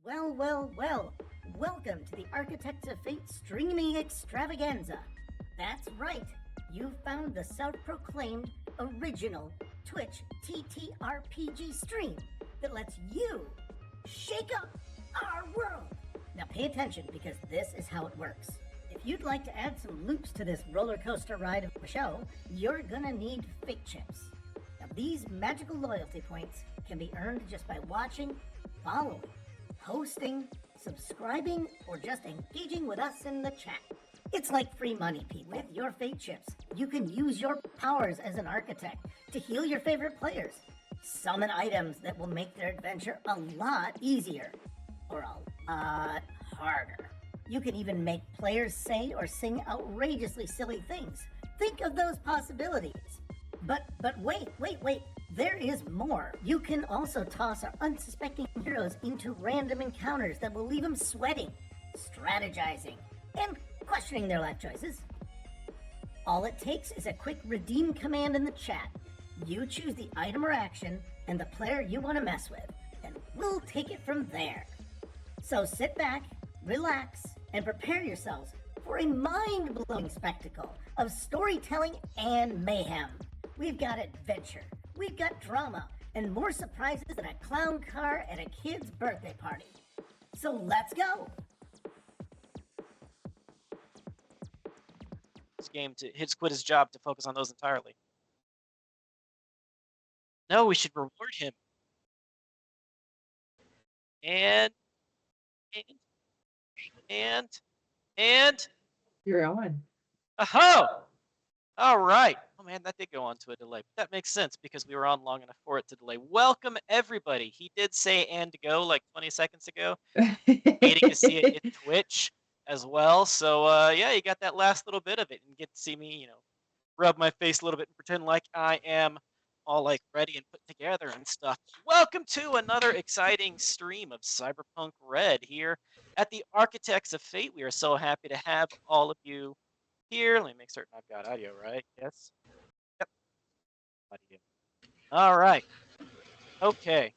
Well, well, well. Welcome to the Architects of Fate streaming extravaganza. That's right. You found the self-proclaimed original Twitch TTRPG stream that lets you shake up our world. Now pay attention because this is how it works. If you'd like to add some loops to this roller coaster ride of a show, you're gonna need fate chips. Now these magical loyalty points can be earned just by watching, following, hosting, subscribing, or just engaging with us in the chat. It's like free money, people. With your fate chips, you can use your powers as an architect to heal your favorite players, summon items that will make their adventure a lot easier, or a lot harder. You can even make players say or sing outrageously silly things. Think of those possibilities. But wait. There is more. You can also toss our unsuspecting heroes into random encounters that will leave them sweating, strategizing, and questioning their life choices. All it takes is a quick redeem command in the chat. You choose the item or action and the player you want to mess with, and we'll take it from there. So sit back, relax, and prepare yourselves for a mind-blowing spectacle of storytelling and mayhem. We've got adventure, we've got drama, and more surprises than a clown car at a kid's birthday party. So let's go! This game to quit his job to focus on those entirely. No, we should reward him. And You're on. oh, all right. Oh man, that did go on to a delay. But that makes sense because we were on long enough for it to delay. Welcome everybody. He did say and go like 20 seconds ago. Waiting to see it in Twitch as well. So yeah, you got that last little bit of it and get to see me, rub my face a little bit and pretend like I am all like ready and put together and stuff. Welcome to another exciting stream of CyberpunkRED here at the Architects of Fate. We are so happy to have all of you here. Let me make certain I've got audio right. Yes. Yep. Audio. All right. Okay.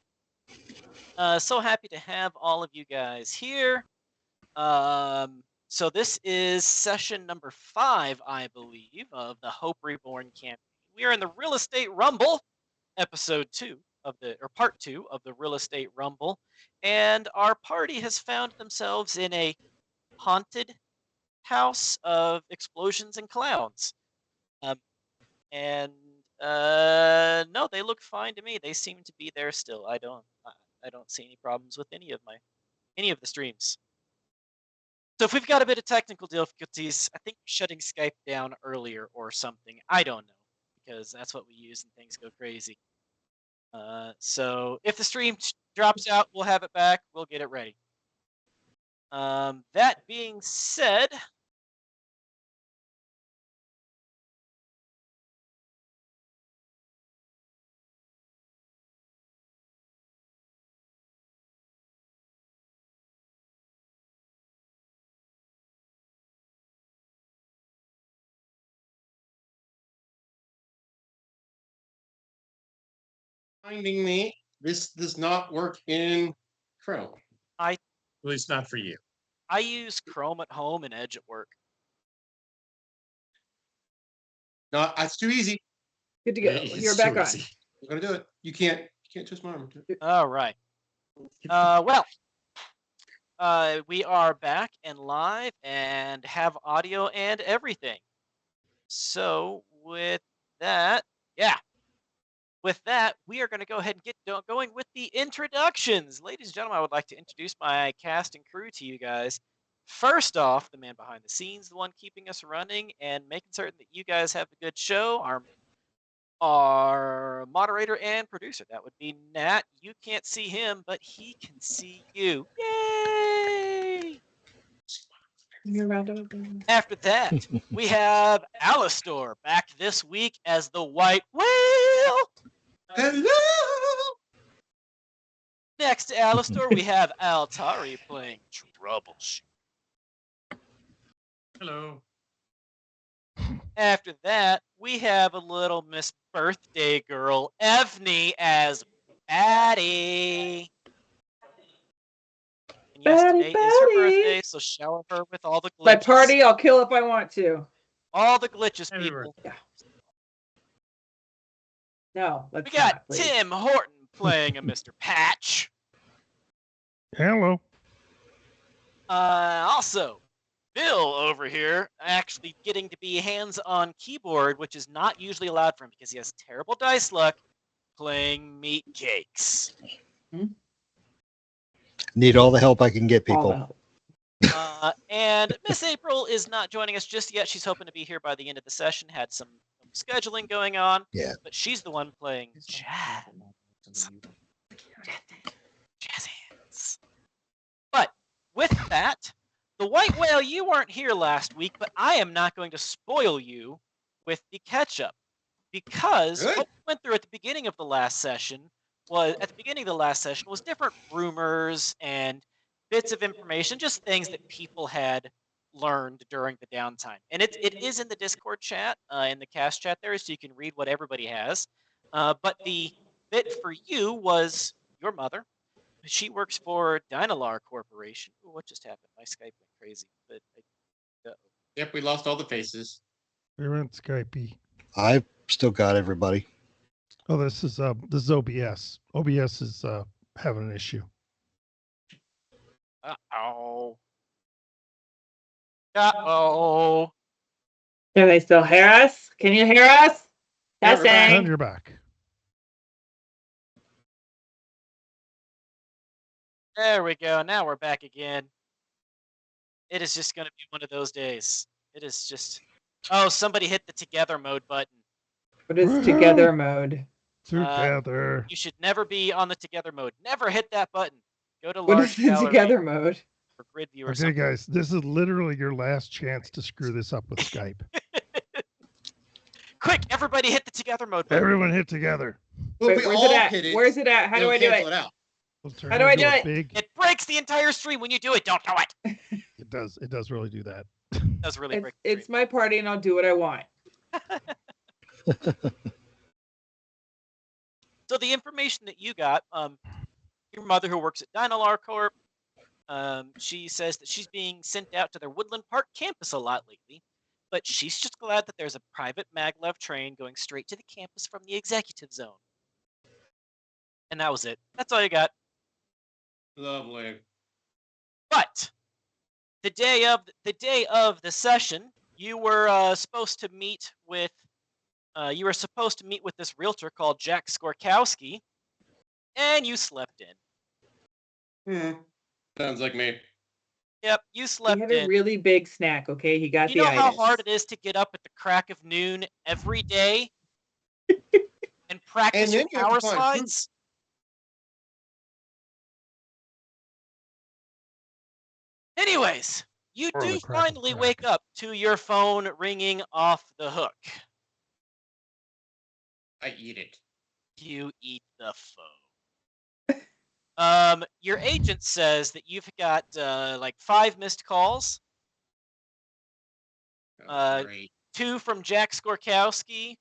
So happy to have all of you guys here. So this is session number 5, I believe, of the Hope Reborn campaign. We are in the Real Estate Rumble, episode 2 of part 2 of the Real Estate Rumble, and our party has found themselves in a haunted house of explosions and clowns. No, they look fine to me. They seem to be there still. I don't see any problems with any of the streams. So if we've got a bit of technical difficulties, I think we're shutting Skype down earlier or something. I don't know, because that's what we use and things go crazy. So if the stream drops out, we'll have it back. We'll get it ready. That being said, Finding me. This does not work in Chrome. At least not for you. I use Chrome at home and Edge at work. No, that's too easy. Good to go. It's You're back too on. easy. I'm gonna do it. You can't twist my arm. All right. We are back and live and have audio and everything. So with that, we are going to go ahead and get going with the introductions. Ladies and gentlemen, I would like to introduce my cast and crew to you guys. First off, the man behind the scenes, the one keeping us running and making certain that you guys have a good show, our moderator and producer. That would be Nat. You can't see him, but he can see you. Yay! After that, we have Alistor back this week as the White Whale. Hello. Next to Alistor, we have Altari playing Troubleshoot. Hello. After that, we have a little Miss Birthday Girl, Evney, as Batty. And yes, Batty, today is her batty. birthday, so shower her with all the glitches. My party, I'll kill if I want to. All the glitches, Happy people. No, let's We got not, please. Tim Horton playing a Mr. Patch. Hello. Also, Bill over here actually getting to be hands-on keyboard, which is not usually allowed for him because he has terrible dice luck, playing Meat Cakes. Need all the help I can get, All the people. help. And Miss April is not joining us just yet. She's hoping to be here by the end of the session. Had some scheduling going on. Yeah. But she's the one playing jazz hands. But with that, the White Whale, you weren't here last week, but I am not going to spoil you with the catch-up. Because Good. what we went through at the beginning of the last session was different rumors and bits of information, just things that people had learned during the downtime. And it is in the Discord chat, in the cast chat there, so you can read what everybody has. But the bit for you was your mother. She works for Dynalar Corporation. Ooh, what just happened? My Skype went crazy. But Yep, we lost all the faces. We went Skypey. I've still got everybody. Oh, this is OBS. OBS is having an issue. uh-oh. Uh-oh. Can they still hear us? Can you hear us? Yeah, we're back. And Testing. you're back. There we go. Now we're back again. It is just going to be one of those days. It is just... Oh, somebody hit the together mode button. What is Woohoo! together mode? Together. You should never be on the together mode. Never hit that button. Go to What large is the gallery together mode? or grid view or Okay, something. guys, this is literally your last chance to screw this up with Skype. Quick, everybody hit the together mode button. Everyone hit together. Well, Wait, we where's all it at? hit it. Where's it at? How do It'll I do cancel it? out. We'll turn How do I into do a it? Big, It breaks the entire stream when you do it. Don't do it. it does really do that. It does really break the It's stream. my party and I'll do what I want. So the information that you got, your mother who works at Dynalar Corp, she says that she's being sent out to their Woodland Park campus a lot lately, but she's just glad that there's a private maglev train going straight to the campus from the executive zone. And that was it. That's all you got. Lovely. But the day of the session, you were supposed to meet with this realtor called Jack Skorkowski, and you slept in. Sounds like me. Yep, you He slept had a in. really big snack, okay? He got You know the how itis. hard it is to get up at the crack of noon every day and practice And your then you have power to find food. slides? Anyways, you Or do the crack of finally crack. wake up to your phone ringing off the hook. I eat it. You eat the phone. Your agent says that you've got like 5 missed calls. Oh, great. 2 from Jack Skorkowski,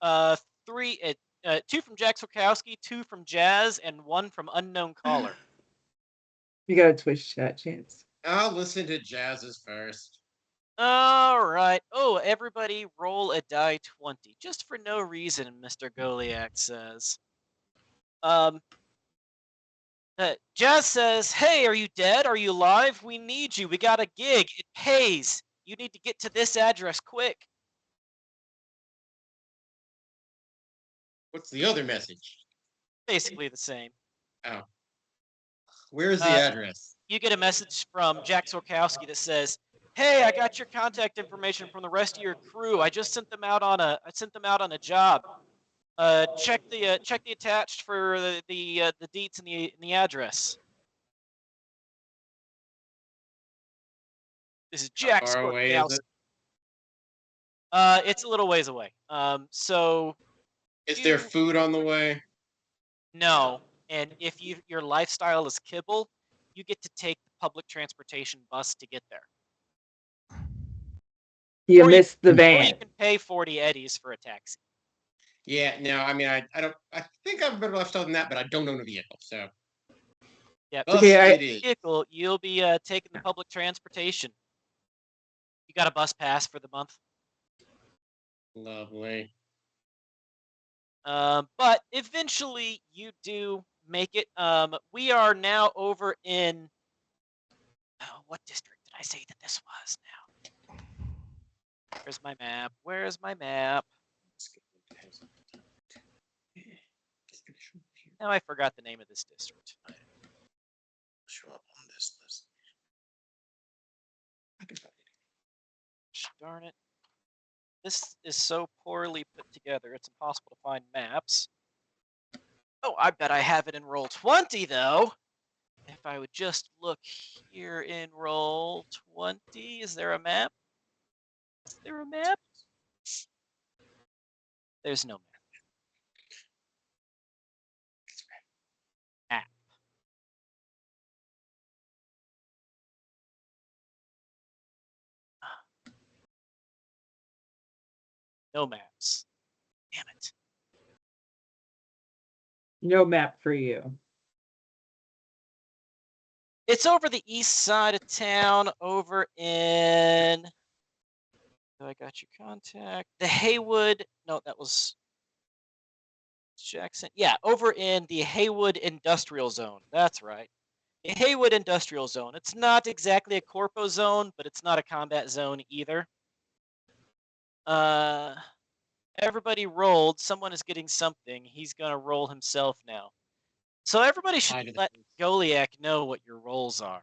2 from Jack Skorkowski, 2 from Jazz, and 1 from unknown caller. You got a Twitch chat, Chance. I'll listen to Jazz's first. All right. Oh, everybody roll a die 20. Just for no reason, Mr. Goliath says. Jazz says, "Hey, are you dead? Are you alive? We need you. We got a gig. It pays. You need to get to this address quick." What's the other message? Basically the same. Oh. Where's the Uh, address? You get a message from Jack Skorkowski that says, "Hey, I got your contact information from the rest of your crew. I just sent them out on a job. Check the attached for the deets and the address." This is Jack far away is Skorkowski. It's a little ways away. So Is there you- food on the way? no, and if your lifestyle is kibble, you get to take the public transportation bus to get there. You Or missed the Or you van. can pay 40 eddies for a taxi. Yeah, no, I mean, I think I have a better lifestyle than that, but I don't own a vehicle, so. Yeah, Us Okay, it is. vehicle, you'll be taking the public transportation. You got a bus pass for the month. Lovely. But eventually you do make it. We are now over in what district did I say that this was now? Where's my map? Where's my map? Now I forgot the name of this district. Show up on this list. I can find it. Darn it. This is so poorly put together, it's impossible to find maps. Oh, I bet I have it in roll 20, though. If I would just look here in roll 20, is there a map? Is there a map? There's no map. App. No maps. Damn it. No map for you. It's over the east side of town, over in. I got your contact. The Haywood. No, that was Jackson. Yeah, over in the Haywood Industrial Zone. That's right. The Haywood Industrial Zone. It's not exactly a corpo zone, but it's not a combat zone either. Everybody rolled. Someone is getting something. He's gonna roll himself now. So everybody should let Goliath know what your rolls are.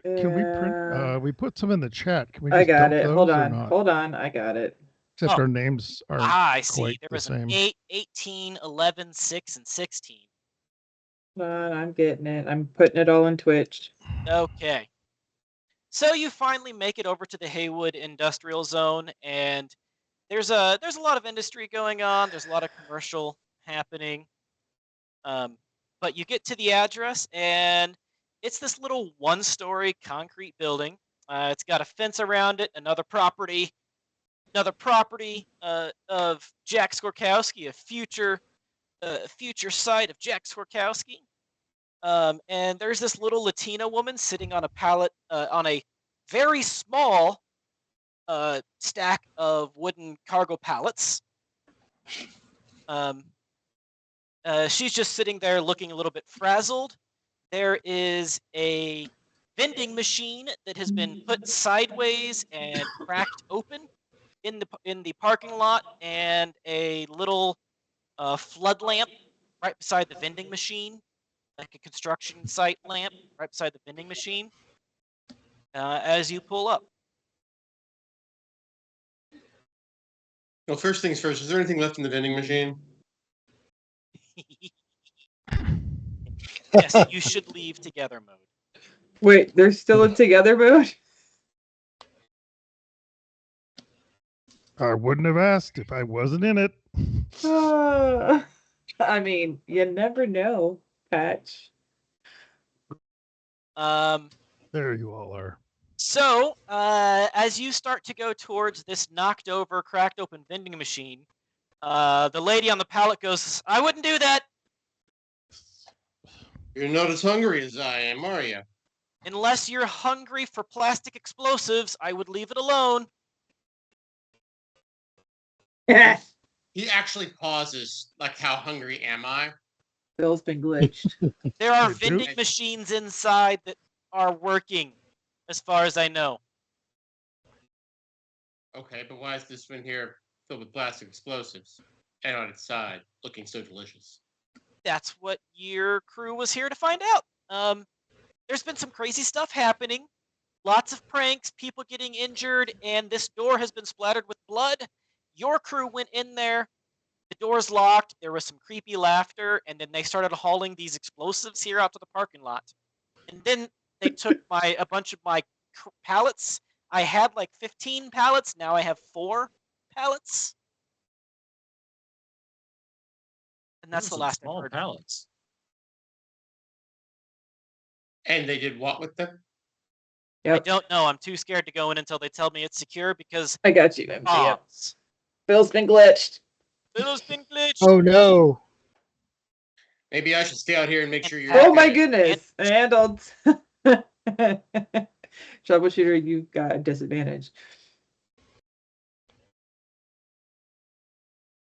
Can we print? We put some in the chat. Can we? I Just got dump it. those Hold or on. not? Hold on. I got it. Except Oh. our names aren't I see. quite There the was same. an 8, 18, 11, 6, and 16. Hold on. I'm getting it. I'm putting it all in Twitch. Okay. So you finally make it over to the Haywood Industrial Zone, and there's a lot of industry going on. There's a lot of commercial happening. But you get to the address, and it's this little one-story concrete building. It's got a fence around it. Another property of Jack Skorkowski, a future site of Jack Skorkowski. And there's this little Latina woman sitting on a pallet, on a very small stack of wooden cargo pallets. She's just sitting there looking a little bit frazzled. There is a vending machine that has been put sideways and cracked open in the parking lot, and a little flood lamp right beside the vending machine, like a construction site lamp right beside the vending machine. As you pull up. Well, first things first. Is there anything left in the vending machine? Yes, you should leave together mode. Wait, they're still in together mode? I wouldn't have asked if I wasn't in it. I mean, you never know, Patch. There you all are. So, as you start to go towards this knocked over, cracked open vending machine, the lady on the pallet goes, "I wouldn't do that You're not as hungry as I am, are you? unless you're hungry for plastic explosives. I would leave it alone." He actually pauses, like, how hungry am I? Bill's been glitched. There are You do? vending machines inside that are working, as far as I know. Okay, but why is this one here filled with plastic explosives and on its side looking so delicious? That's what your crew was here to find out. There's been some crazy stuff happening. Lots of pranks, people getting injured, and this door has been splattered with blood. Your crew went in there. The door's locked. There was some creepy laughter, and then they started hauling these explosives here out to the parking lot. And then they took a bunch of my pallets. I had like 15 pallets. Now I have 4 pallets. And that's the last I've heard. Pallets. And they did what with them? I don't know. I'm too scared to go in until they tell me it's secure because I got you, MJ. odds. Bill's been glitched. Bill's been glitched. Oh no. Maybe I should stay out here and make sure you're. Oh my okay. goodness! And I'll troubleshooter, you got a disadvantage.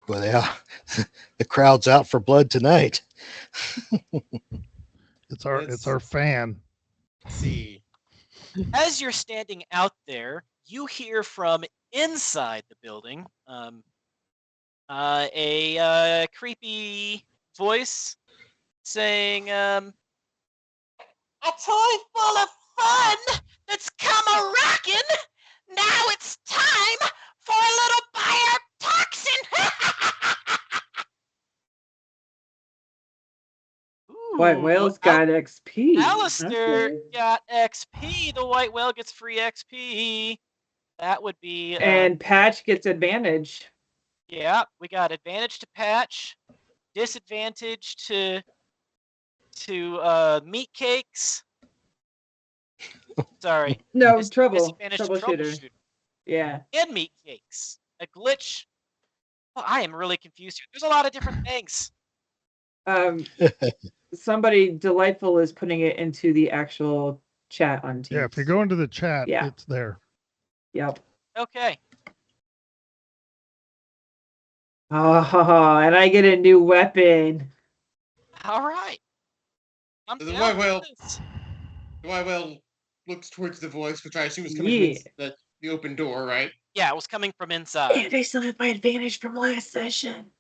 Well, yeah, the crowd's out for blood tonight. It's our fan. Let's see. As you're standing out there, you hear from inside the building a creepy voice saying, "A toy full of fun that's come a-rockin'. Now it's time for a little biotoxin." White Whale's got XP. Alistair Okay. got XP. The White Whale gets free XP. That would be... And Patch gets advantage. yeah, we got advantage to Patch, disadvantage to meat cakes. Sorry. No, Disadvantage to troubleshooter. troubleshooter. Yeah. And meat cakes. A glitch. Oh, I am really confused here. There's a lot of different things. Somebody delightful is putting it into the actual chat on Teams. Yeah, if you go into the chat, Yeah. it's there. Yep. Okay. Oh, and I get a new weapon. All right. I'm The down White for Whale. this. The White Whale looks towards the voice, which I assume is coming from the open door, right? Yeah, it was coming from inside. And I still have my advantage from last session.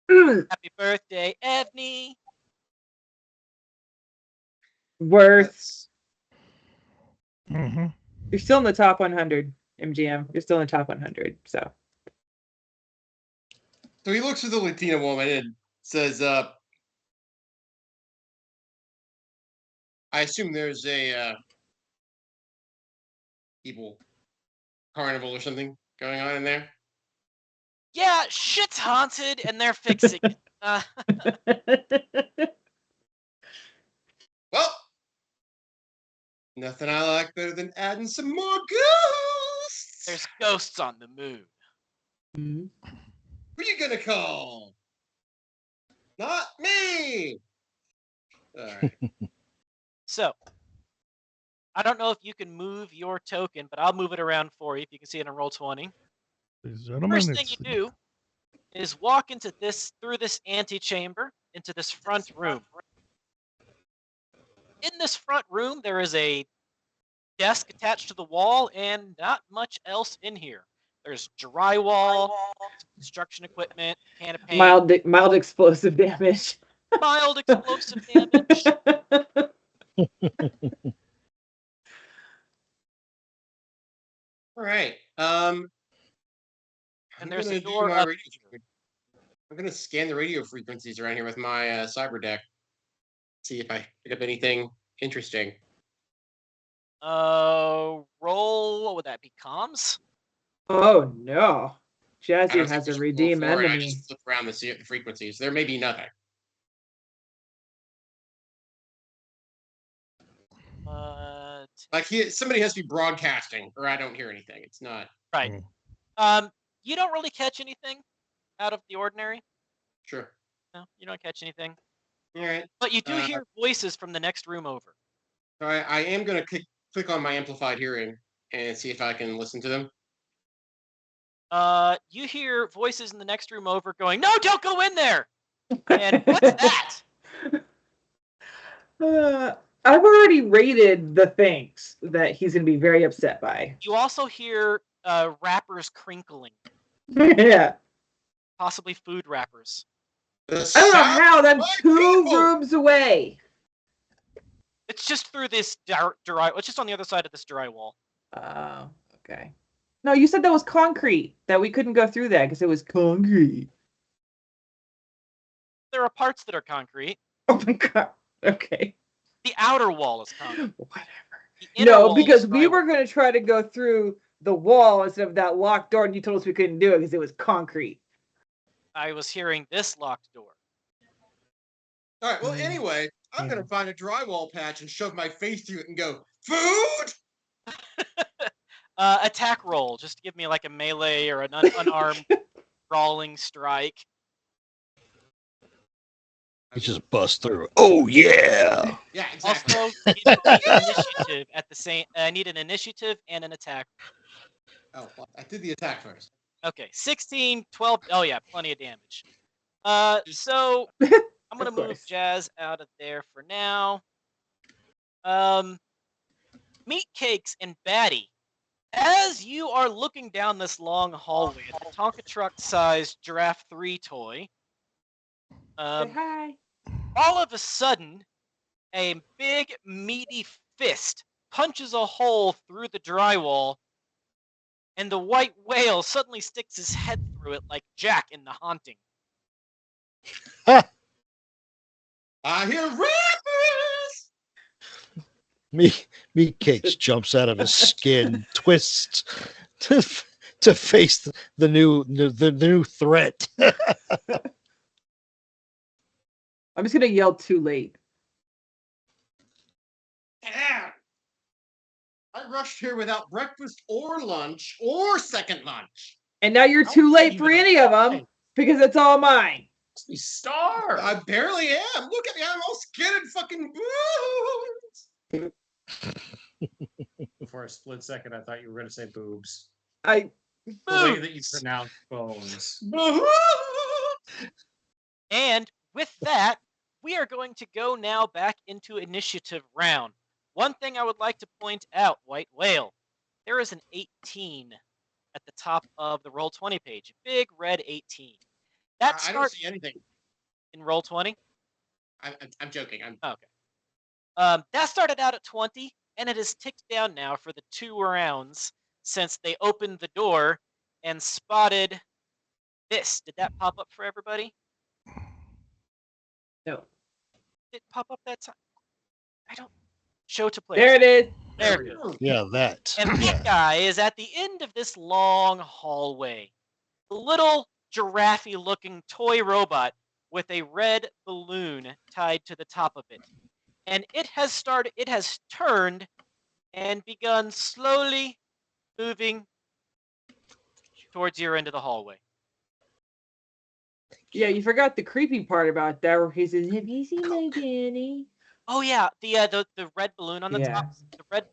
Happy birthday, Evney. Worth. Mm-hmm. You're still in the top 100, MGM. You're still in the top 100, so. So he looks at the Latina woman and says, I assume there's a evil carnival or something going on in there. Yeah, shit's haunted and they're fixing it. Well, nothing I like better than adding some more ghosts. There's ghosts on the moon. Mhm. Who you gonna call? Not me. All right. So, I don't know if you can move your token, but I'll move it around for you if you can see it in roll 20. Ladies and gentlemen, First thing it's you do is walk into through this antechamber, into this front room. In this front room, there is a desk attached to the wall and not much else in here. There's drywall, construction equipment, can of paint, Mild explosive damage. mild explosive damage. All right. And there's a gonna do door my up radio here. I'm gonna scan the radio frequencies around here with my cyber deck. See if I pick up anything interesting. Roll, what would that be? Comms? Oh no. I Jazzy don't has think a we should roll redeem for it. I enemy. just flip around the frequencies. There may be nothing. Like somebody has to be broadcasting, or I don't hear anything. It's not right. You don't really catch anything out of the ordinary. sure. No, you don't catch anything. All right. But you do hear voices from the next room over. So I am gonna click on my amplified hearing and see if I can listen to them. You hear voices in the next room over going, "No, don't go in there!" And what's that? I've already rated the things that he's going to be very upset by. You also hear wrappers crinkling, Yeah. possibly food wrappers. I don't know how. That's 2 rooms away. It's just through this drywall. It's just on the other side of this drywall. Oh, okay. No, you said that was concrete, that we couldn't go through that because it was concrete. There are parts that are concrete. Oh my god. Okay. The outer wall is concrete. Whatever. The inner No, wall because is we drywall. were going to try to go through the wall instead of that locked door, and you told us we couldn't do it because it was concrete. I was hearing this locked door. All right. Well, anyway, I'm gonna find a drywall patch and shove my face through it and go, food. Attack roll. Just give me like a melee or an unarmed brawling strike. He just busts through. Oh yeah! Yeah, exactly. Also, you need an initiative at the same. I need an initiative and an attack. Oh, well, I did the attack first. Okay, 16, 12. Oh yeah, plenty of damage. So I'm gonna Of move course. Jazz out of there for now. Meat Cakes and Batty, as you are looking down this long hallway at the Tonka-Truck-sized Giraffe 3 toy, Say hi. all of a sudden, a big meaty fist punches a hole through the drywall, and the white whale suddenly sticks his head through it like Jack in The Haunting. I hear rappers! Meat Cakes jumps out of his skin, twists to face the new threat. I'm just gonna yell too late. Damn! I rushed here without breakfast or lunch or second lunch. And now you're How too are late you for even any of them alive? because it's all mine. We starved. I barely am. Look at me. I'm all skin and fucking boobs. For a split second, I thought you were going to say boobs. I The way that you pronounce bones. And with that, we are going to go now back into initiative round. One thing I would like to point out, White Whale, there is an 18 at the top of the Roll20 page. Big red 18. That I don't starts see anything. in Roll20. I'm joking. Okay. That started out at 20, and it has ticked down now for the 2 rounds since they opened the door and spotted this. Did that pop up for everybody? no. Did it pop up that time? I don't. Show to play. There it is. There it is. Yeah, that. And that guy is at the end of this long hallway. A little giraffe-looking toy robot with a red balloon tied to the top of it. And it has turned and begun slowly moving towards your end of the hallway. Yeah, you forgot the creepy part about that where he says, "Have you seen my Danny?" Oh yeah, the red balloon on the Yeah. top.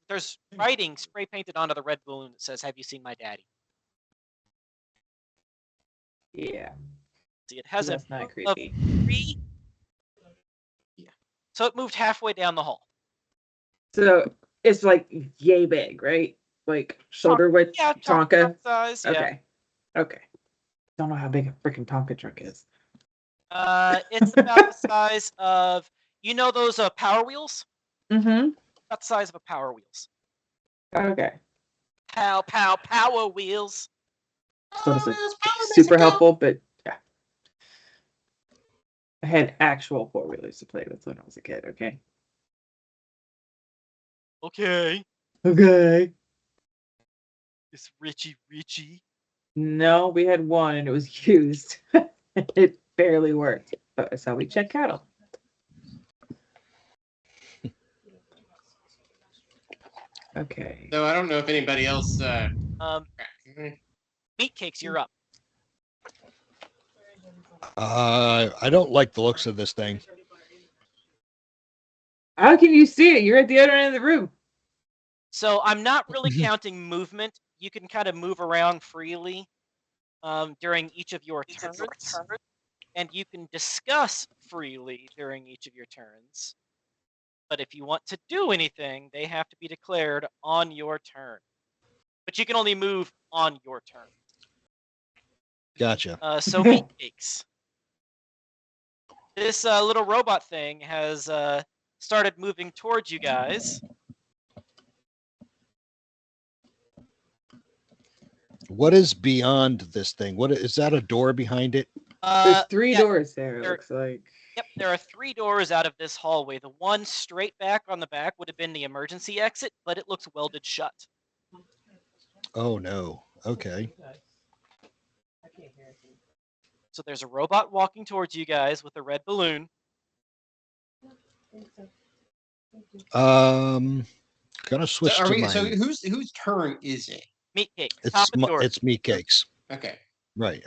There's writing spray painted onto the red balloon that says, "Have you seen my daddy?" Yeah. See, it has a That's not of creepy. 3. Yeah. So it moved halfway down the hall. So it's like yay big, right? Like shoulder width Yeah, Tonka. size. Yeah. Okay. Okay. Don't know how big a freaking Tonka truck is. It's about the size of those Power Wheels. Mm-hmm. About the size of a Power Wheels. Okay. Pow Power Wheels. So this is super helpful, but yeah. I had actual 4-wheelers to play with when I was a kid, okay? Okay. Okay. It's Richie. No, we had one and it was used. It barely worked. But that's how we check cattle. Okay. So I don't know if anybody else. Meat Cakes, you're up. I don't like the looks of this thing. How can you see it? You're at the other end of the room. So I'm not really counting movement. You can kind of move around freely during each of your turns, and you can discuss freely during each of your turns. But if you want to do anything, they have to be declared on your turn. But you can only move on your turn. Gotcha. So Meat Cakes. This little robot thing has started moving towards you guys. What is beyond this thing? What is that? A door behind it? There's 3 yeah, doors there, it there- looks like. Yep, there are 3 doors out of this hallway. The one straight back on the back would have been the emergency exit, but it looks welded shut. Oh no. Okay. So there's a robot walking towards you guys with a red balloon. Gonna switch So, to mine. so whose turn is it? Meat Cake, top of the door. It's Meat Cakes. Okay. Right.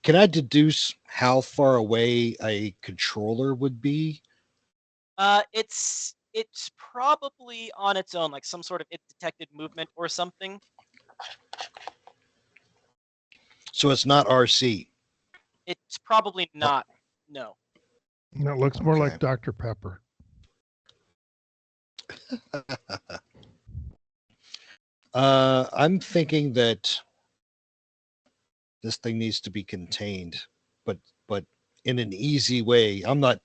can I deduce how far away a controller would be? It's probably on its own, like some sort of it detected movement or something. So it's not RC. It's probably not. No. That looks more Okay. like Dr. Pepper. I'm thinking that this thing needs to be contained, but in an easy way. I'm not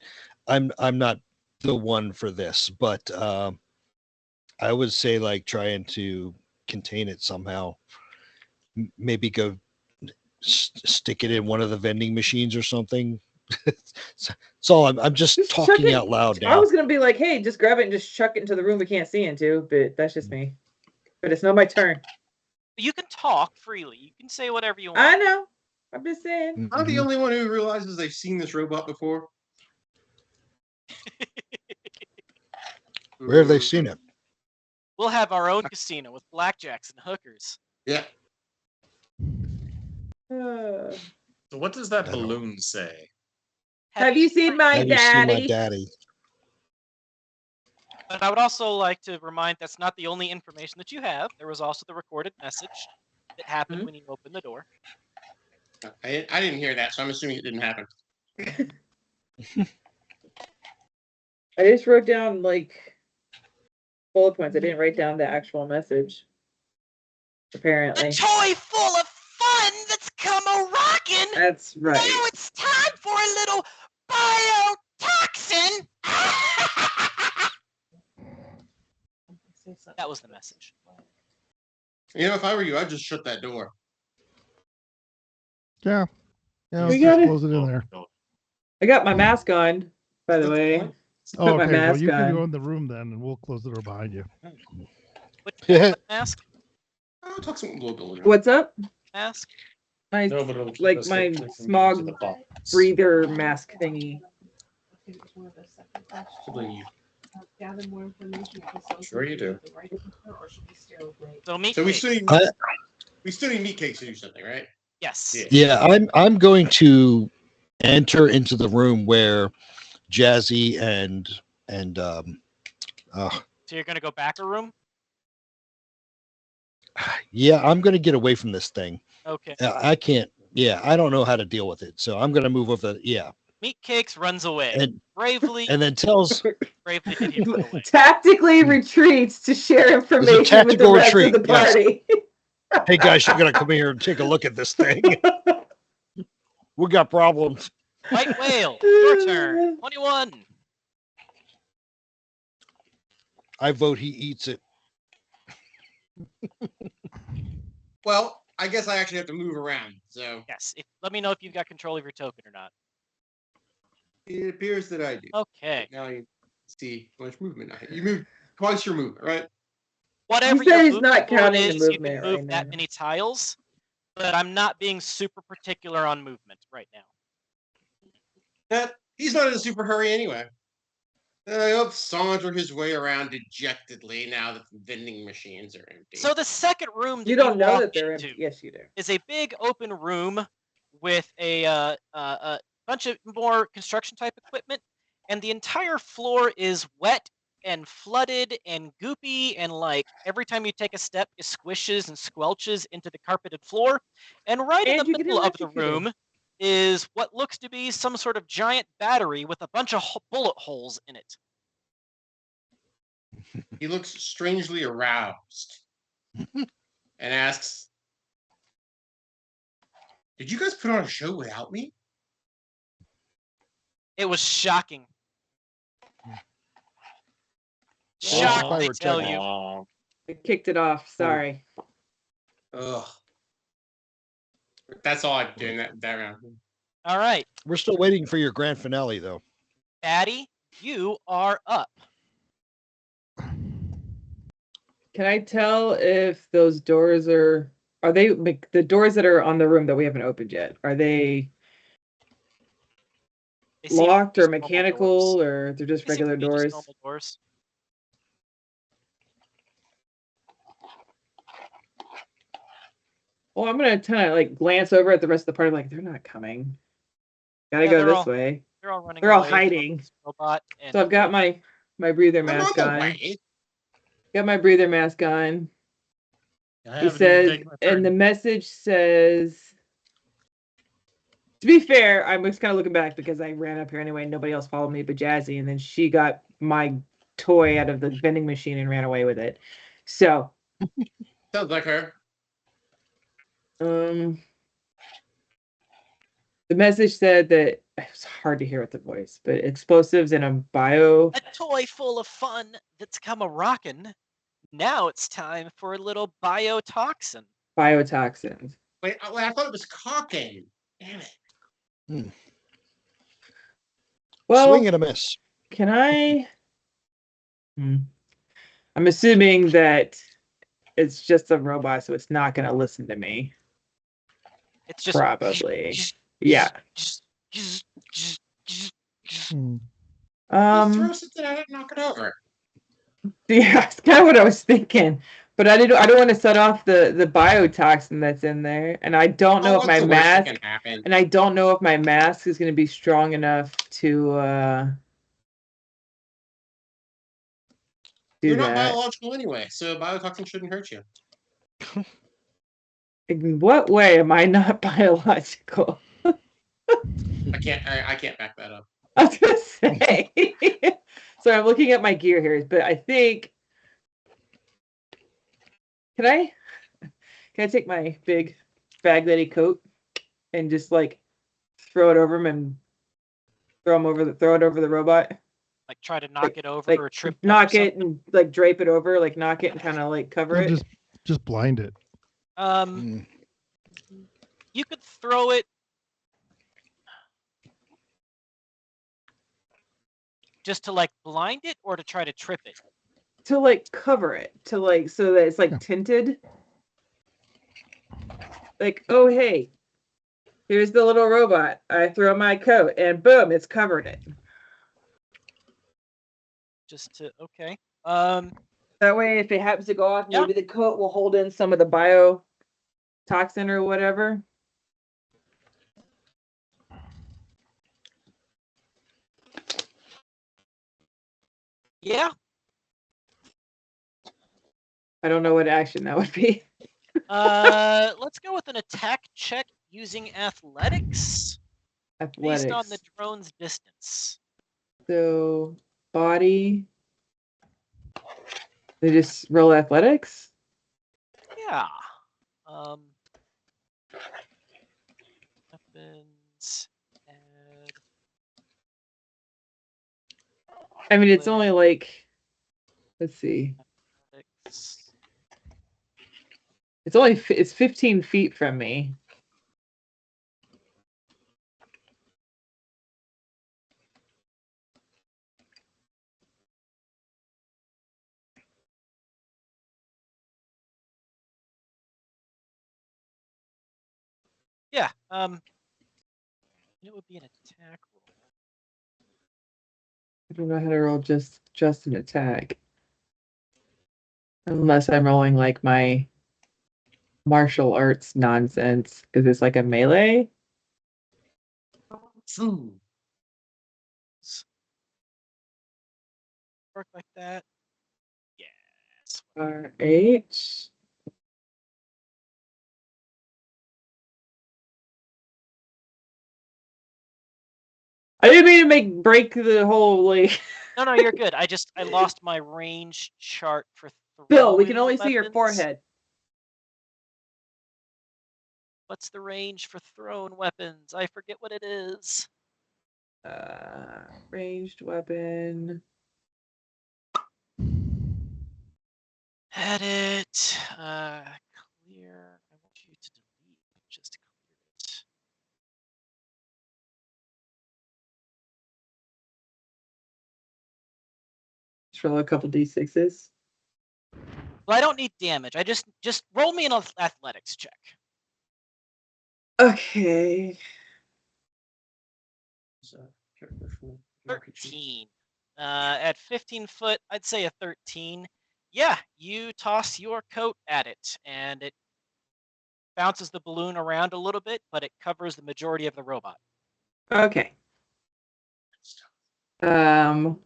the one for this, but I would say like trying to contain it somehow. Maybe go stick it in one of the vending machines or something. So I'm just chuck talking it- out loud I now. was gonna be like, hey, just grab it and just chuck it into the room we can't see into, but that's just me. But it's not my turn. You can talk freely. You can say whatever you want. I know. I'm just saying. I'm the Mhm. only one who realizes they've seen this robot before. Where have they seen it? We'll have our own casino with blackjacks and hookers. Yeah. So what does that I don't- balloon say? Have you seen my Have you seen my daddy? daddy? But I would also like to remind that's not the only information that you have. There was also the recorded message that happened when you opened the door. I didn't hear that, so I'm assuming it didn't happen. I just wrote down like bullet points. I didn't write down the actual message. Apparently. toy full of fun that's come a rockin'. That's right. Now it's time for a little biotoxin. That was the message. You know, if I were you, I'd just shut that door. Yeah. Yeah, We let's got just it. close it in there. I got my mask on, by the way. What? Oh, Put my okay. Well, mask you can go on. in the room then, and we'll close the door behind you. What mask? I'll talk some global. What's up? Mask? My No, but it'll keep like us my from getting to smog the box. breather mask thingy. Probably- Gather more information. Sure you do. So meat So we cake. still need I- we still need meat cakes to do something, right? Yes. Yeah. Yeah, I'm going to enter into the room where Jazzy and So you're gonna go back a room? yeah, I'm going to get away from this thing. Okay. I can't. Yeah, I don't know how to deal with it, so I'm going to move over. Yeah, Meat cakes runs away. and Bravely, and then tells bravely did he run away. Tactically retreats to share information with the tactical rest retreat, of the yes. party. hey guys, you're going to come here and take a look at this thing. We got problems. White whale, your turn. 21. I vote he eats it. Well, I guess I actually have to move around. So Yes. Let me know if you've got control of your token or not. it appears that I do. Okay. Now you see how much movement I have. You moved twice your movement, right? Whatever He said your he's movement not board counting the is, you movement can move right that now. many tiles, but I'm not being super particular on movement right now. He's not in a super hurry anyway. He'll saunter his way around dejectedly now that the vending machines are empty. So the second room that You don't know that walked they're into empty. Yes, you do. is a big open room with a bunch of more construction type equipment, and the entire floor is wet and flooded and goopy, and like every time you take a step, it squishes and squelches into the carpeted floor. And right in And the you get middle of the electrocuted. room is what looks to be some sort of giant battery with a bunch of bullet holes in it. He looks strangely aroused and asks, "Did you guys put on a show without me?" It was shocking. Well, Shocking, I pirate tell tech. you. I kicked it off. Sorry. Ugh. That's all I'm doing that round. All right, We're still waiting for your grand finale, though. Daddy, you are up. Can I tell if those doors are they the doors that are on the room that we haven't opened yet? Are they They seem locked or just normal mechanical doors. or they're just They seem to regular be just doors? normal doors. Well, I'm gonna kind of like glance over at the rest of the party. Like they're not coming. Gotta Yeah, go they're this all- way. They're all running They're all away from hiding. this robot. And So I've got my breather I'm on mask the on. way. Got my breather mask on. I He haven't even says, taken my and the turn. message says. To be fair, I was kind of looking back because I ran up here anyway. Nobody else followed me but Jazzy, and then she got my toy out of the vending machine and ran away with it. So, Sounds like her. the message said that it's hard to hear with the voice, but explosives in a a toy full of fun that's come a rockin'. Now it's time for a little biotoxin. biotoxins. Wait, I thought it was caulking. Damn it. Well, Swing and a miss. can I? I'm assuming that it's just a robot, so it's not going to listen to me. It's just Probably. Yeah. Hmm. Just throw something at it and knock it over. Yeah, it's kind of what I was thinking. But I don't want to set off the biotoxin that's in there. And I don't know Oh, if what's my the worst that mask can happen? and I don't know if my mask is going to be strong enough to do You're not that. biological anyway, so biotoxin shouldn't hurt you. In what way am I not biological? I can't back that up. I was gonna say. So I'm looking at my gear here, but I think can I take my big bag lady coat and just like throw it over him and throw it over the robot? Like try to knock it over Like or trip knock it and like drape it over, like knock it and kind of like cover Or it. just blind it. You could throw it just to like blind it or to try to trip it. To like cover it, to like so that it's like Yeah. tinted. Like, oh hey, here's the little robot. I throw my coat and boom, it's covered it. Just to okay. That way, if it happens to go off, Yeah. maybe the coat will hold in some of the biotoxin or whatever. Yeah. I don't know what action that would be. Let's go with an attack check using athletics. Athletics. Based on the drone's distance. So body. They just roll athletics. Yeah. Weapons. Add. I mean, it's only like, let's see. Athletics. It's 15 feet from me. Yeah. It would be an attack roll. I don't know how to roll just an attack. Unless I'm rolling like my martial arts nonsense. Is this like a melee? Work like that. Yes. RH. I didn't mean to break the whole like. No, you're good. I lost my range chart for Bill, we can only see your weapons. forehead. What's the range for thrown weapons? I forget what it is. Ranged weapon. Edit. Clear. I want you to delete. Just clear it. Just roll a couple d6s. Well, I don't need damage. I just roll me an athletics check. Okay. 13. At 15 foot, I'd say a 13. Yeah, you toss your coat at it, and it bounces the balloon around a little bit, but it covers the majority of the robot. Okay. I'm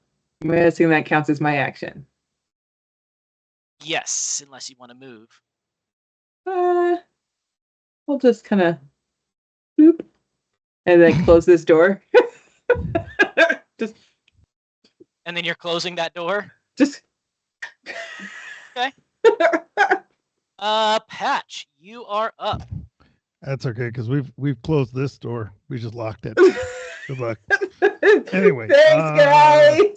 assuming that counts as my action. Yes, unless you want to move. We'll just kind of boop, and then close this door. just And then you're closing that door. Okay. Patch, you are up. That's okay because we've closed this door. We just locked it. Good luck. Anyway, thanks, guys.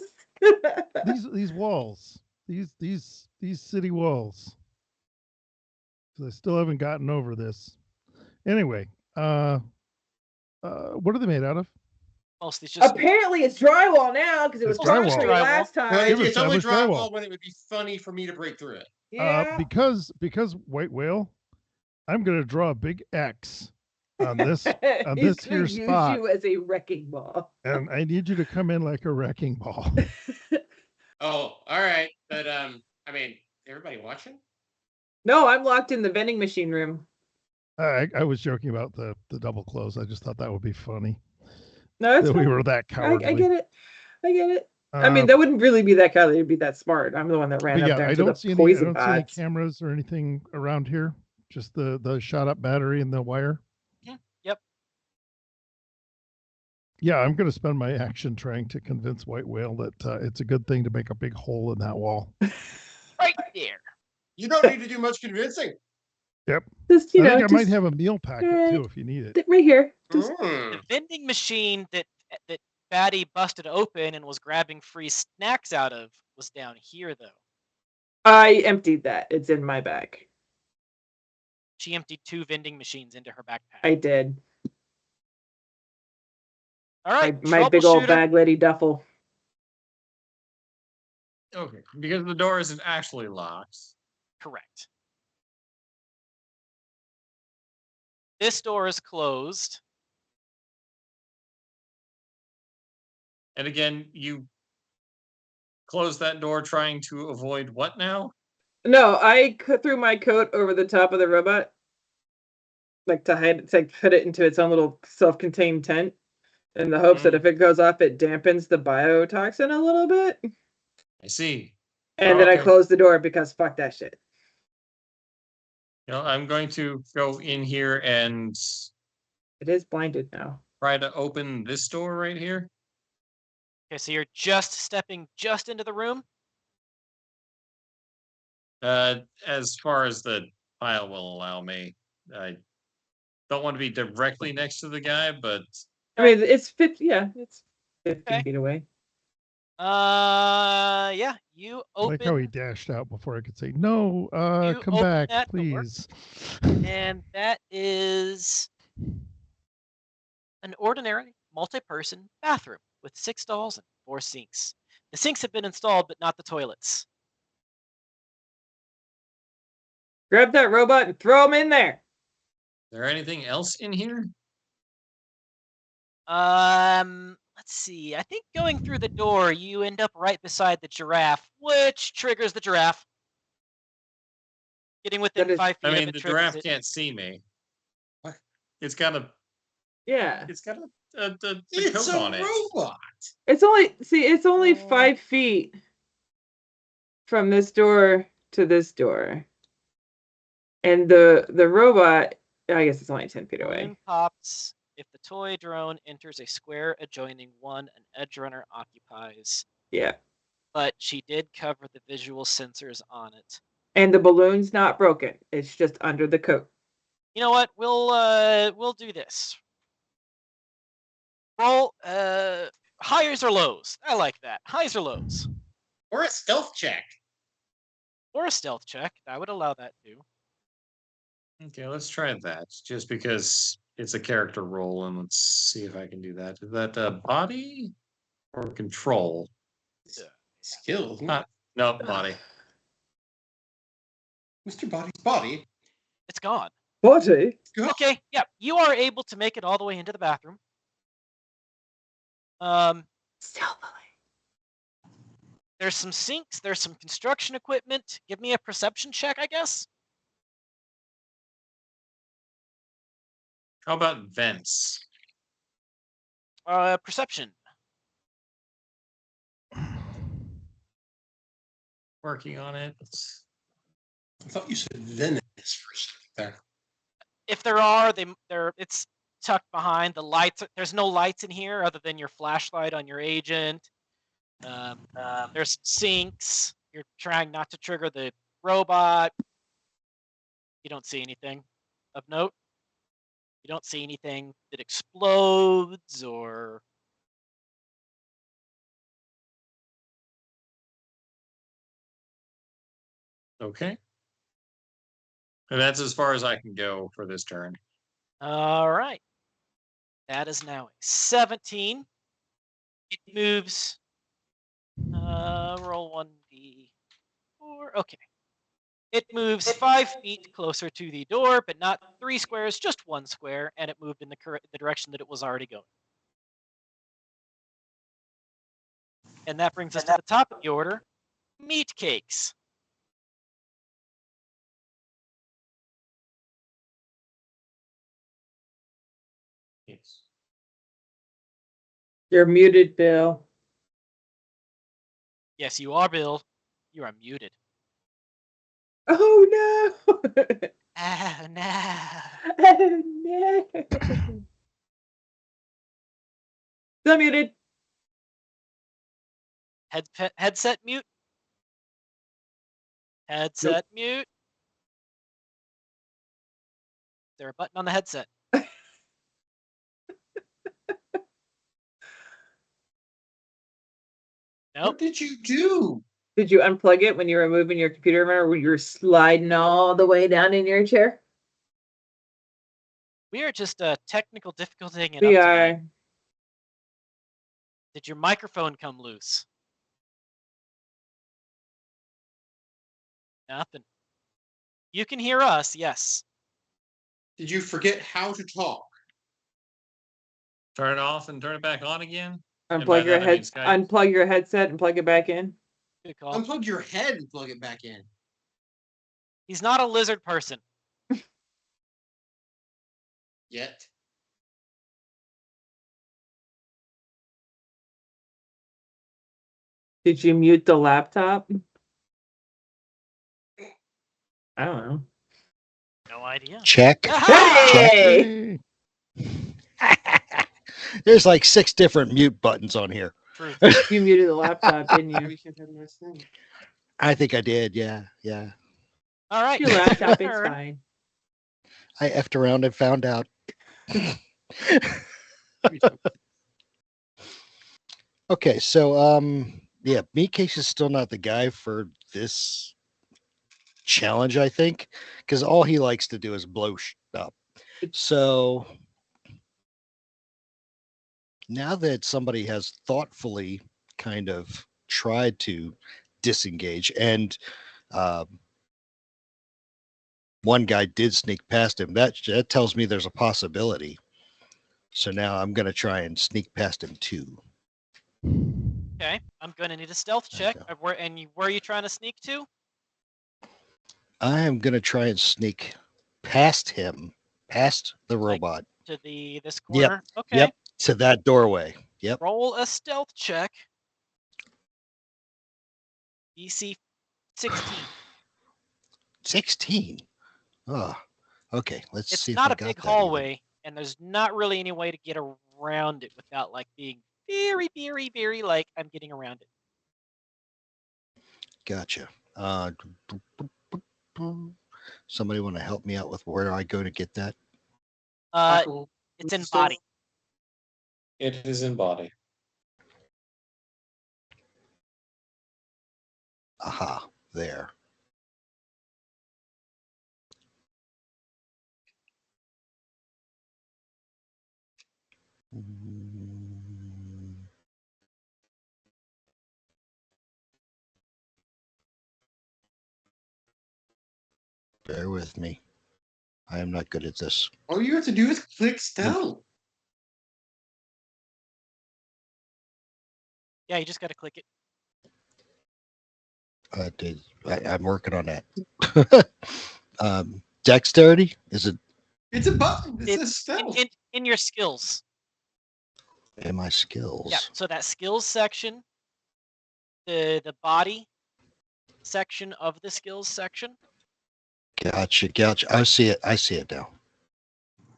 These walls, these city walls. 'Cause I still haven't gotten over this. Anyway, what are they made out of? Mostly it's just Apparently, it's drywall now because it was It's drywall. concrete last time. No, Give us it's only established drywall. drywall when it would be funny for me to break through it. Yeah. Because White Whale, I'm gonna draw a big X on this on He's this gonna here use spot, you as a wrecking ball. and I need you to come in like a wrecking ball. Oh, all right. But I mean, everybody watching? No, I'm locked in the vending machine room. I was joking about the double close. I just thought that would be funny. No, that's That we fine. were that cowardly. I get it. I mean, that wouldn't really be that cowardly. It'd be that smart. I'm the one that ran but up there I to don't the see poison any pods. cameras or anything around here. Just the shot up battery and the wire. Yep. Yeah, I'm going to spend my action trying to convince White Whale that it's a good thing to make a big hole in that wall. Right there. You don't need to do much convincing. Yep. Just, I think I might have a meal packet too if you need it. right here. Just, The vending machine that Batty busted open and was grabbing free snacks out of was down here, though. I emptied that. It's in my bag. She emptied 2 vending machines into her backpack. I did. All right, My big old troubleshooter. bag lady duffel. Okay, because the door isn't actually locked. Correct. This door is closed. And again, you close that door trying to avoid what now? No, I threw my coat over the top of the robot, like to hide, to put it into its own little self-contained tent, in the hopes that if it goes off, it dampens the biotoxin a little bit. I see. And then I Okay. closed the door because fuck that shit. You know, I'm going to go in here and It is blinded now. try to open this door right here. Okay, so you're just stepping just into the room. As far as the pile will allow me. I don't want to be directly next to the guy, but I mean, it's 50, yeah, it's 15 Okay. feet away. Yeah, you I like how open, he dashed out before I could say no. You Come open back, that door. please. and that is an ordinary multi-person bathroom with 6 stalls and 4 sinks. The sinks have been installed, but not the toilets. Grab that robot and throw him in there. is there anything else in here? Let's see. I think going through the door, you end up right beside the giraffe, which triggers the giraffe. Getting within That is- 5 feet I of mean, it the triggers giraffe it. can't see me. It's got a Yeah. It's coat a on it. robot. It's only Oh. 5 feet from this door to this door. And the robot, I guess it's only 10 feet away. Balloon pops if the toy drone enters a square adjoining one an edge runner occupies. Yeah. But she did cover the visual sensors on it. And the balloon's not broken. It's just under the coat. You know what? We'll do this. Roll highs or lows. I like that. Highs or lows. Or a stealth check. Or a stealth check. I would allow that too. Okay, let's try that. Just because it's a character roll, and let's see if I can do that. Is that body or control? Skills. No, body. Mr. Body's body. It's gone. Body? Okay, yeah. You are able to make it all the way into the bathroom. Stealthily. There's some sinks, there's some construction equipment. Give me a perception check, I guess. How about vents? Perception. Working on it. I thought you said Venice for a second there. If there are, it's tucked behind the lights. There's no lights in here other than your flashlight on your agent. There's sinks. You're trying not to trigger the robot. You don't see anything of note. You don't see anything that explodes or... Okay. And that's as far as I can go for this turn. All right. That is now a 17. It moves. Roll 1d4. Okay. It moves 5 feet closer to the door, but not 3 squares, just 1 square, and it moved in the direction that it was already going. And that brings us to the top of the order. Meat cakes. Yes. You're muted, Bill. Yes, you are, Bill. You are muted. Oh no! Oh, no. Oh no! Still muted. Headset mute. Headset mute. Is there a button on the headset? Nope. What did you do? Did you unplug it when you were moving your computer? Remember when you were sliding all the way down in your chair? We are just technical difficulty. We are. Did your microphone come loose? Nothing. You can hear us, yes. Did you forget how to talk? Turn it off and turn it back on again. Unplug your unplug your headset and plug it back in. Good call. Unplug your head and plug it back in. He's not a lizard person. Yet. Did you mute the laptop? I don't know. No idea. Check. Hey! There's like 6 different mute buttons on here. True. You muted the laptop, didn't you? I think I did. Yeah. Yeah. All right. Your laptop is fine. I effed around and found out. Okay. So, yeah, Meatcase is still not the guy for this challenge, I think, because all he likes to do is blow up. So now that somebody has thoughtfully kind of tried to disengage, and one guy did sneak past him, that tells me there's a possibility. So now I'm going to try and sneak past him too. Okay, I'm going to need a stealth check. Okay. Where are you trying to sneak to? I am going to try and sneak past him, past the robot. To this corner? Yep. Okay. Yep. To that doorway. Yep. Roll a stealth check. DC 16. 16. Oh, okay. Let's see. It's not if I a got big that hallway, and there's not really any way to get around it without like being very, very, very like I'm getting around it. Gotcha. Somebody want to help me out with where I go to get that? It's in body. It is in body. Aha, there. Bear with me. I am not good at this. All you have to do is click stealth. Yeah, you just got to click it. I'm working on that. Dexterity? Is it? It's a button. It says It's stealth. in your skills. And my skills. Yeah. So that skills section, the body section of the skills section. Gotcha. I see it now.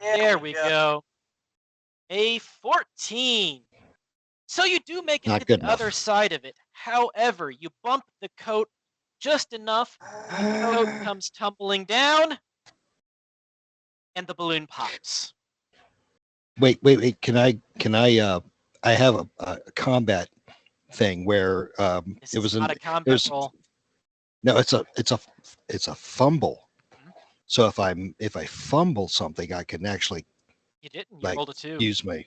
There we go. A 14. So you do make it Not to good the other enough. side of it. However, you bump the coat just enough. The coat comes tumbling down, and the balloon pops. Wait. Can I? I have a combat thing where This it was is not in. a combat roll. No, it's a fumble. Mhm. So if I fumble something, I can actually You didn't. You like rolled a 2. use my.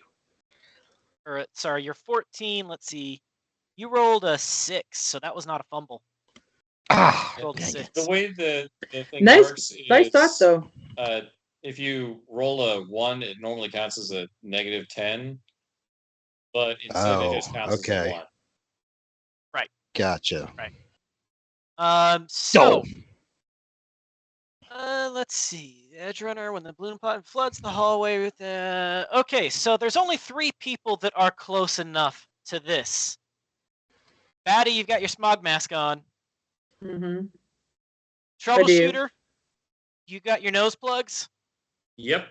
Or sorry, you're 14. Let's see. You rolled a 6, so that was not a fumble. You rolled a Dang 6. The way the thing Nice- works is Nice thought, though. if you roll a 1, it normally counts as a -10, but instead it just counts as okay. a 1. Gotcha. So let's see. Edge runner when the balloon pod floods the hallway with the. Okay, so there's only 3 people that are close enough to this. Batty, you've got your smog mask on. Mm-hmm. Troubleshooter, you got your nose plugs. Yep.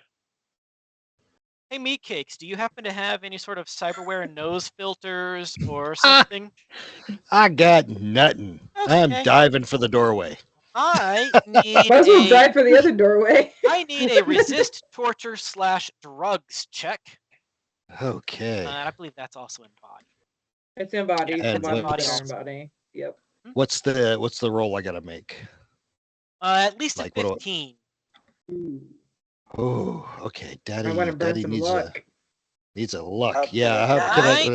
Hey, Meatcakes, do you happen to have any sort of cyberware and nose filters or something? I got nothing. I'm Okay. diving for the doorway. I need Might as well a. dive for the other doorway. I need a resist torture / drugs check. Okay. I believe that's also in body. It's in body. Yeah, It's and in body in also. body. Yep. What's the roll I gotta make? At least Like, a what do I- 15. Ooh. Oh, okay. I want to burn Daddy some needs luck. a luck. Okay. Yeah.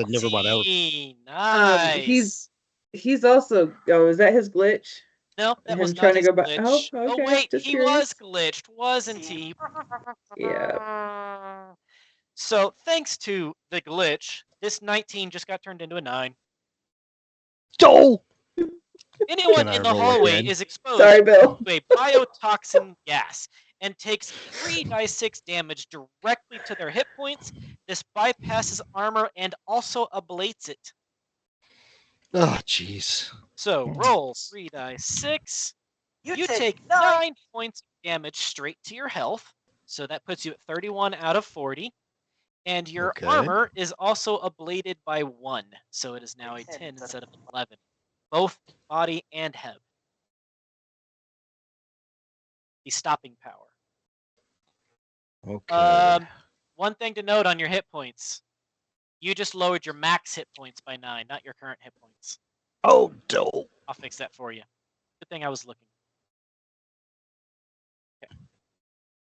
Never mind. 19. Nice. He's also. Oh, is that his glitch? Nope, that him was trying not to his go back- glitch. oh, okay, Wait, just he curious. was glitched, wasn't he? Yeah. So thanks to the glitch, this 19 just got turned into a 9. Oh! Anyone Can I in the roll hallway again? is exposed Sorry, Bill. to a biotoxin gas and takes 3d6 damage directly to their hit points. This bypasses armor and also ablates it. Oh, jeez. So roll 3d6. You take 9. 9 points of damage straight to your health. So that puts you at 31 out of 40. And your Okay. armor is also ablated by 1. So it is now a 10 instead of 11. Both body and head. The stopping power. Okay. One thing to note on your hit points. You just lowered your max hit points by 9, not your current hit points. Oh, dope. I'll fix that for you. Good thing I was looking. Okay.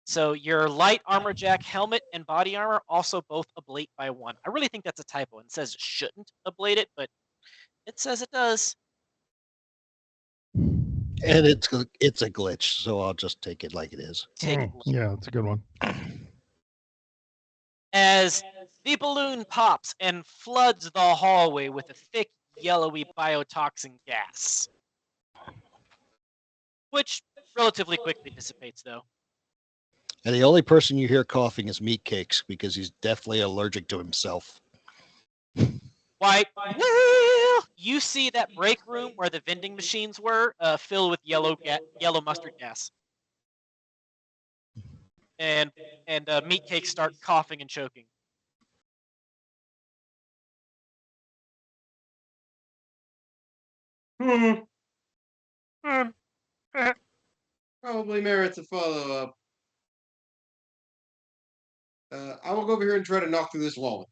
So your light armor jack helmet and body armor also both ablate by 1. I really think that's a typo. It says it shouldn't ablate it, but it says it does. And it's a glitch, so I'll just take it like it is. Take it. Yeah, it's a good one. As the balloon pops and floods the hallway with a thick, yellowy biotoxin gas. Which relatively quickly dissipates, though. And the only person you hear coughing is Meatcakes because he's definitely allergic to himself. Why? Well, you see that break room where the vending machines were filled with yellow mustard gas. And Meatcakes start coughing and choking. Probably merits a follow-up. I will go over here and try to knock through this wall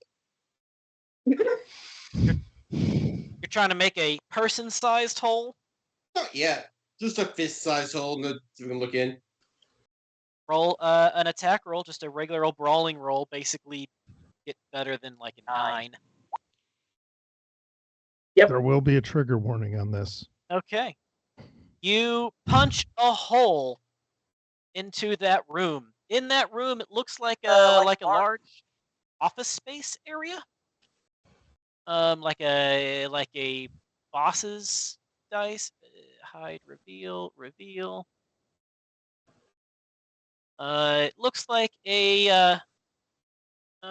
with it. You're trying to make a person-sized hole? Not yet. Just a fist-sized hole. No, so we can look in. Roll an attack roll, just a regular old brawling roll. Basically, get better than like a 9. Yep. There will be a trigger warning on this. Okay. You punch a hole into that room. In that room, it looks like a large office space area. Like a boss's dice. Hide, reveal. It looks like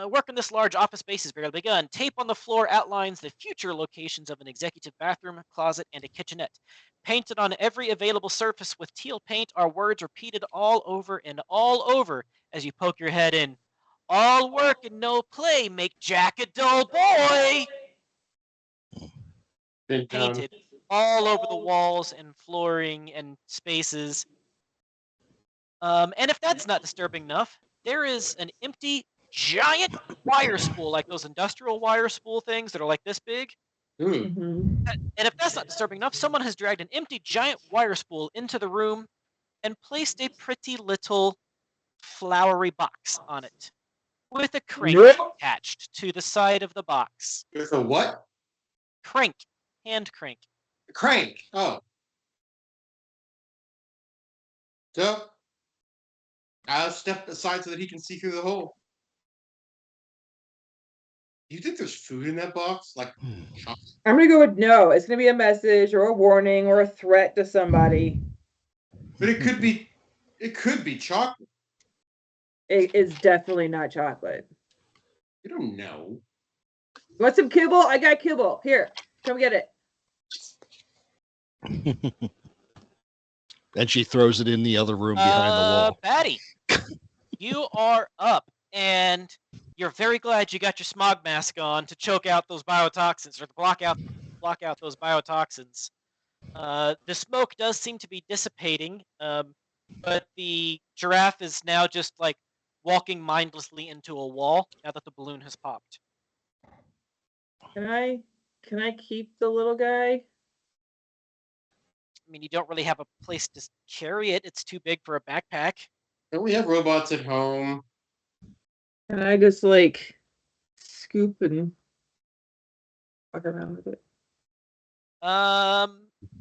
work in this large office space has barely begun. Tape on the floor outlines the future locations of an executive bathroom, closet, and a kitchenette. Painted on every available surface with teal paint are words repeated all over and all over as you poke your head in. All work and no play make Jack a dull boy. Painted all over the walls and flooring and spaces. And if that's not disturbing enough, there is an empty, giant wire spool, like those industrial wire spool things that are like this big. Mhm. And if that's not disturbing enough, someone has dragged an empty, giant wire spool into the room and placed a pretty little flowery box on it with a crank Nope. attached to the side of the box. With a what? Crank. Hand crank. Crank. Oh. So, I'll step aside so that he can see through the hole. Do you think there's food in that box? Like, chocolate? I'm gonna go with no. It's gonna be a message or a warning or a threat to somebody. But it could be chocolate. It is definitely not chocolate. You don't know. Want some kibble? I got kibble. Here, come get it. And she throws it in the other room behind the wall. Patty, you are up, and you're very glad you got your smog mask on to choke out those biotoxins, or to block out those biotoxins. The smoke does seem to be dissipating, but the giraffe is now just like walking mindlessly into a wall now that the balloon has popped. Can I keep the little guy? I mean, you don't really have a place to carry it. It's too big for a backpack. Don't we have robots at home? Can I just like scoop and walk around with it?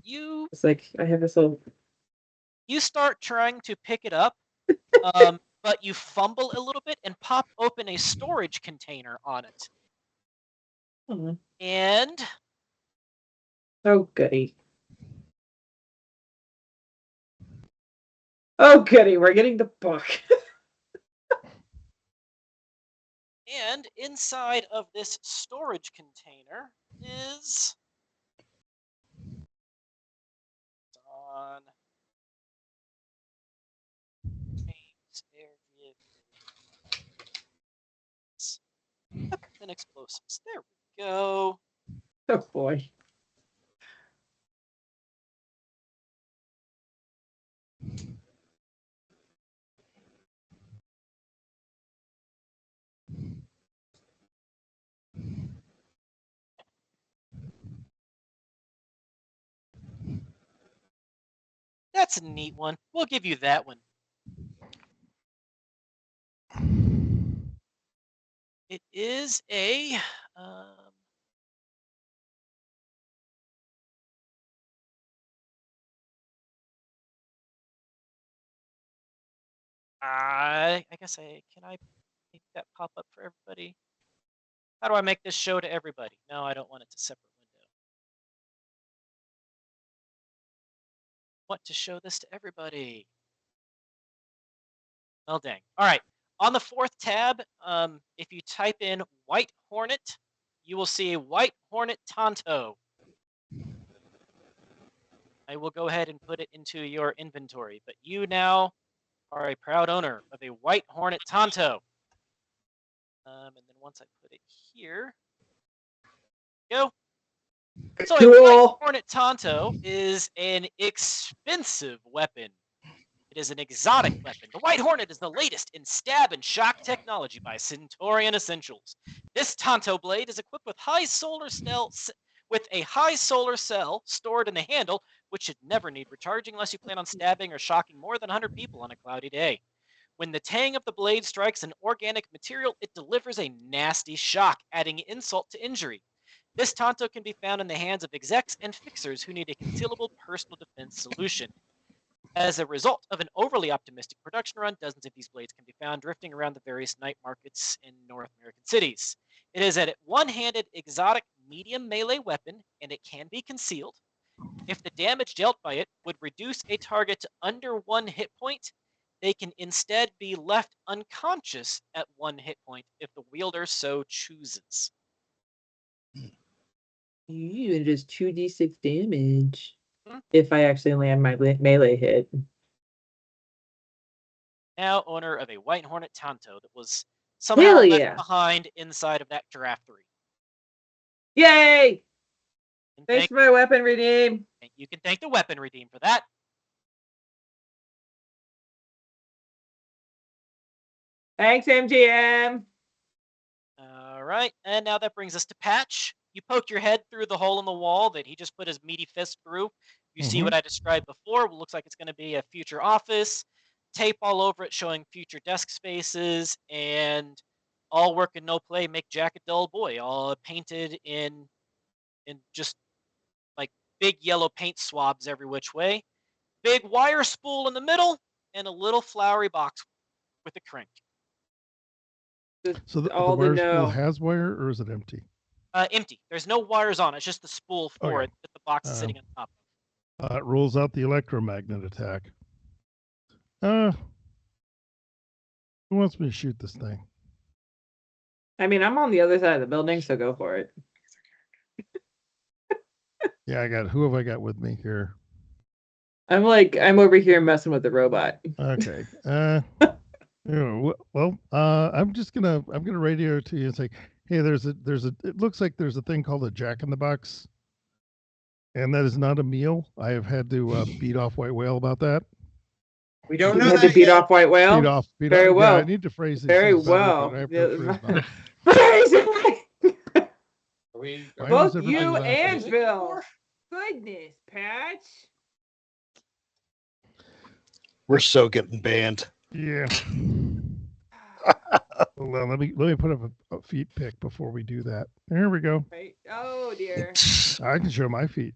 You It's like I have this little. you start trying to pick it up, but you fumble a little bit and pop open a storage container on it. Oh, And oh goody. Oh goody, we're getting the book. and inside of this storage container is weapons and explosives. There we go. Oh boy. That's a neat one. We'll give you that one. It is a I guess can I make that pop up for everybody? How do I make this show to everybody? No, I don't want it to separate window. Want to show this to everybody. Well, dang. All right. On the fourth tab, if you type in White Hornet, you will see a White Hornet Tonto. I will go ahead and put it into your inventory, but you now are a proud owner of a White Hornet Tonto. And then once I put it here, go. So a White Hornet Tonto is an expensive weapon. It is an exotic weapon. The White Hornet is the latest in stab and shock technology by Centaurian Essentials. This Tonto blade is equipped with a high solar cell stored in the handle, which should never need recharging unless you plan on stabbing or shocking more than 100 people on a cloudy day. When the tang of the blade strikes an organic material, it delivers a nasty shock, adding insult to injury. This Tonto can be found in the hands of execs and fixers who need a concealable personal defense solution. As a result of an overly optimistic production run, dozens of these blades can be found drifting around the various night markets in North American cities. It is a one-handed, exotic, medium melee weapon, and it can be concealed. If the damage dealt by it would reduce a target to under 1 hit point, they can instead be left unconscious at 1 hit point if the wielder so chooses. You just 2d6 damage. Hmm. If I actually land my melee hit. Now owner of a White Hornet Tanto that was somehow Hell left yeah. behind inside of that Giraffe 3. Yay! And Thanks for my weapon redeem. you can thank the weapon redeem for that. Thanks, MGM. All right, and now that brings us to Patch. You poke your head through the hole in the wall that he just put his meaty fist through. You see what I described before. It looks like it's going to be a future office. Tape all over it showing future desk spaces, and all work and no play make Jack a dull boy, all painted in just like big yellow paint swabs every which way. Big wire spool in the middle, and a little flowery box with a crank. So the all the wire spool no. has wire, or is it empty? Empty. There's no wires on it. It's just the spool for Okay. it that the box is sitting on top of. It rules out the electromagnet attack. Who wants me to shoot this thing? I mean, I'm on the other side of the building, so go for it. Yeah, who have I got with me here? I'm over here messing with the robot. Okay. Well, I'm gonna radio to you and say, hey, it looks like there's a thing called a Jack in the Box, and that is not a meal. I have had to beat off White Whale about that. We don't You know had that to beat yet. off White Whale. Beat Very off. well. Yeah, I need to phrase these Very things better, well. but I have to phrase them. We, Why Both does you everybody laugh at and me? Bill. Goodness, Patch. We're so getting banned. Yeah. Hold on, let me put up a feet pic before we do that. There we go. Right. Oh dear. I can show my feet.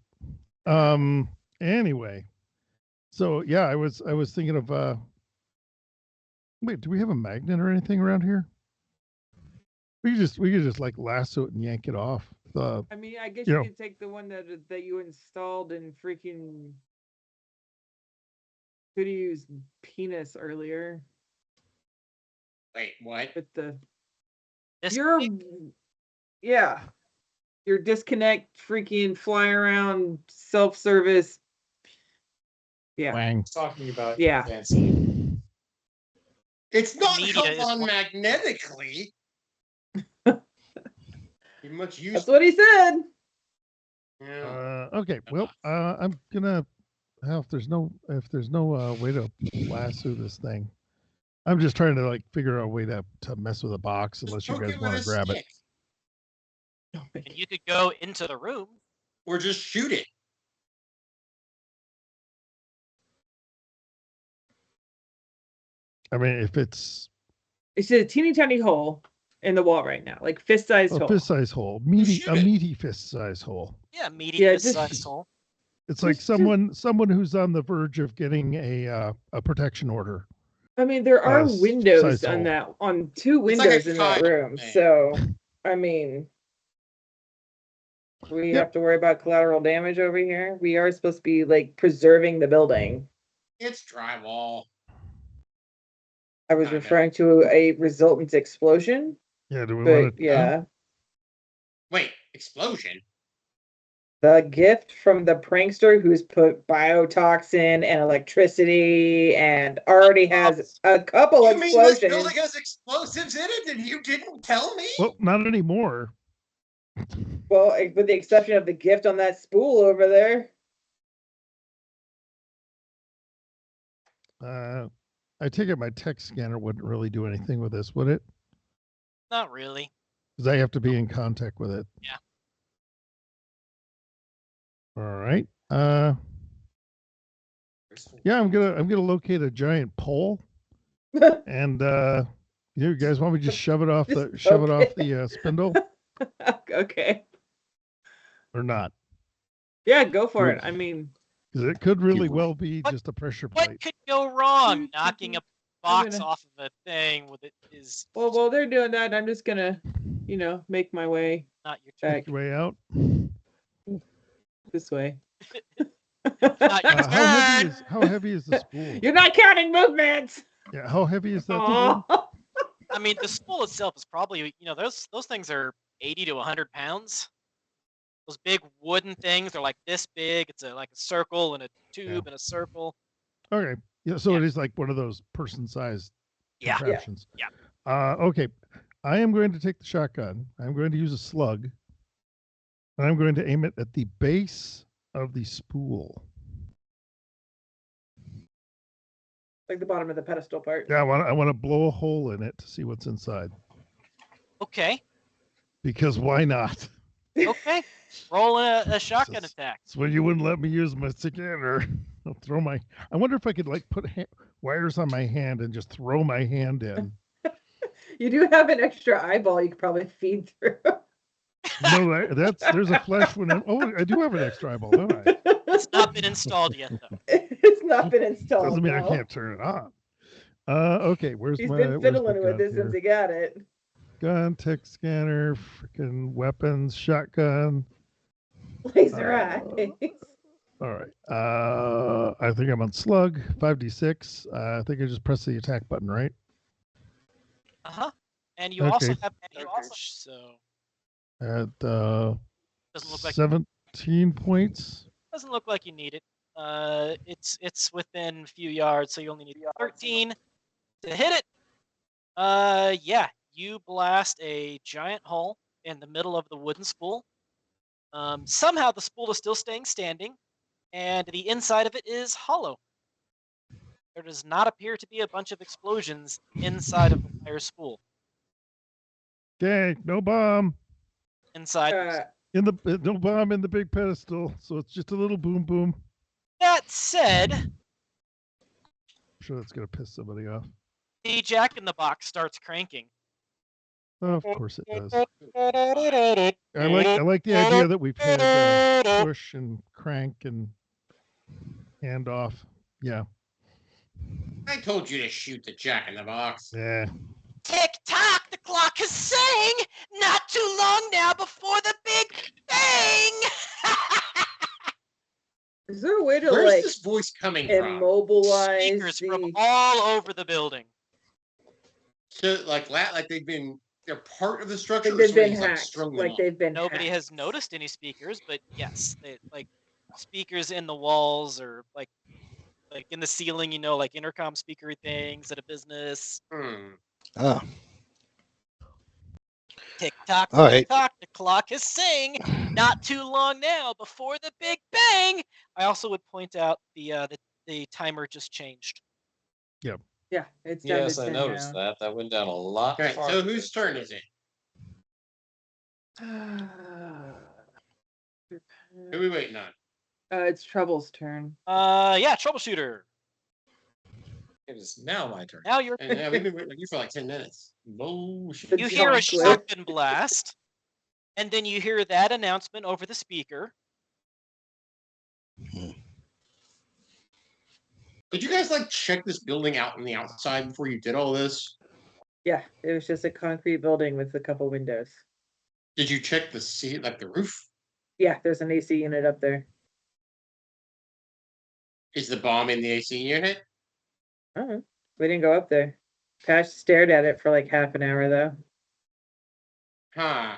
Anyway, so yeah, I was thinking of wait, do we have a magnet or anything around here? We could just like lasso it and yank it off. I mean, I guess you could take the one that you installed and freaking could have used penis earlier. wait, what? With the Disconnect? your disconnect freaking fly around self-service. Yeah. Wang. Talking about Yeah. fancy. It's not Media held is on one- magnetically. You must use. That's what he said. Yeah. Okay. Well, I'm gonna. If there's no way to lasso this thing, I'm just trying to like figure out a way to mess with a box. Just Unless you poke guys it want with to a grab it. stick, And you could go into the room. or just shoot it. I mean, if it's It's a teeny tiny hole in the wall right now, like fist-sized a hole. fist-sized hole, a shoot it. meaty fist-sized hole. Yeah, medium Yeah, fist just- size hole. It's like Just- someone who's on the verge of getting a protection order. I mean, there are size windows hole. on two It's like a windows in that tile room. thing. So, I mean, we Yep. have to worry about collateral damage over here. We are supposed to be like preserving the building. It's drywall. I was Kinda. referring to a resultant explosion, Yeah, do we but want to? yeah, Wait, explosion. the gift from the prankster who's put biotoxin and electricity and already has a couple You mean this explosions. building has explosives in it, and you didn't tell me? Well, not anymore. Well, with the exception of the gift on that spool over there. I take it my text scanner wouldn't really do anything with this, would it? Not really. Because I have to be in contact with it. Yeah. All right. Yeah, I'm gonna locate a giant pole, and you guys want me to just shove it off Just the spindle Okay. or not? Yeah, go for it. I mean, Because it could really Give- well be What- just a pressure What plate. could go wrong? Knocking a box gonna- off of a thing with it is well, while they're doing that, I'm just gonna, make my way not your back Your way out. this way. not your How turn. heavy is the spool? You're not counting movements. Yeah, how heavy is that thing? Aw. I mean, the spool itself is probably, those things are 80 to 100 pounds. Those big wooden things are like this big. It's like a circle and a tube and a circle. Okay. Yeah, so Yeah. it is like one of those person-sized Yeah. contraptions. Yeah. Okay. I am going to take the shotgun. I'm going to use a slug. And I'm going to aim it at the base of the spool. Like the bottom of the pedestal part. Yeah, I want to blow a hole in it to see what's inside. Okay. Because why not? Okay. Roll a shotgun Jesus. attack. It's when you wouldn't let me use my scanner. I'll throw my. I wonder if I could like put wires on my hand and just throw my hand in. You do have an extra eyeball you could probably feed through. No, there's a flesh one. Oh, I do have an extra eyeball, don't I? It's not been installed yet, though. It's not been installed. Doesn't mean I no. can't turn it on. Okay, where's He's my? been where's my fiddling with gun it since here? he got it. Gun, tech scanner, freaking weapons, shotgun. Laser eyes. All right. I think I'm on slug 5d6. I think I just press the attack button, right? And you also Okay. have charge, so At doesn't look like 17 points. doesn't look like you need it. It's within a few yards, so you only need 13 to hit it. Yeah, you blast a giant hole in the middle of the wooden spool. Somehow the spool is still staying standing, and the inside of it is hollow. There does not appear to be a bunch of explosions inside of the wire spool. Okay, no bomb Inside. no bomb in the big pedestal, so it's just a little boom boom. That said, I'm sure that's gonna piss somebody off. the Jack in the Box starts cranking. Oh, of course it does. I like the idea that we've had push and crank and hand off. Yeah. I told you to shoot the Jack in the Box. Yeah. Tick tock, the clock is saying, not too long now before the Big Bang. Is there a way to Where's like this voice coming from? immobilize Speakers from the... all over the building. So like they're part of the structure. Like they've or been somebody's, hacked. strung them Like up? they've been Nobody hacked. has noticed any speakers, but yes, like speakers in the walls or like in the ceiling, like intercom speakery things at a business. Ah, Tick tock, All tick right. tock, the clock is saying, not too long now before the Big Bang. I also would point out the timer just changed. Yeah, it's down Yes, to I 10 noticed now. that. That went down a lot. All right. So farther. whose turn is it? Who are we waiting on? It's Trouble's turn. Yeah, troubleshooter. It is now my turn. Now you're. And yeah, we've been waiting on you for like 10 minutes. Bullshit. You hear a Chocolate. shotgun blast, and then you hear that announcement over the speaker. Did you guys like check this building out on the outside before you did all this? Yeah, it was just a concrete building with a couple windows. Did you check the roof? Yeah, there's an AC unit up there. Is the bomb in the AC unit? Oh, we didn't go up there. Pash stared at it for like half an hour though. Huh.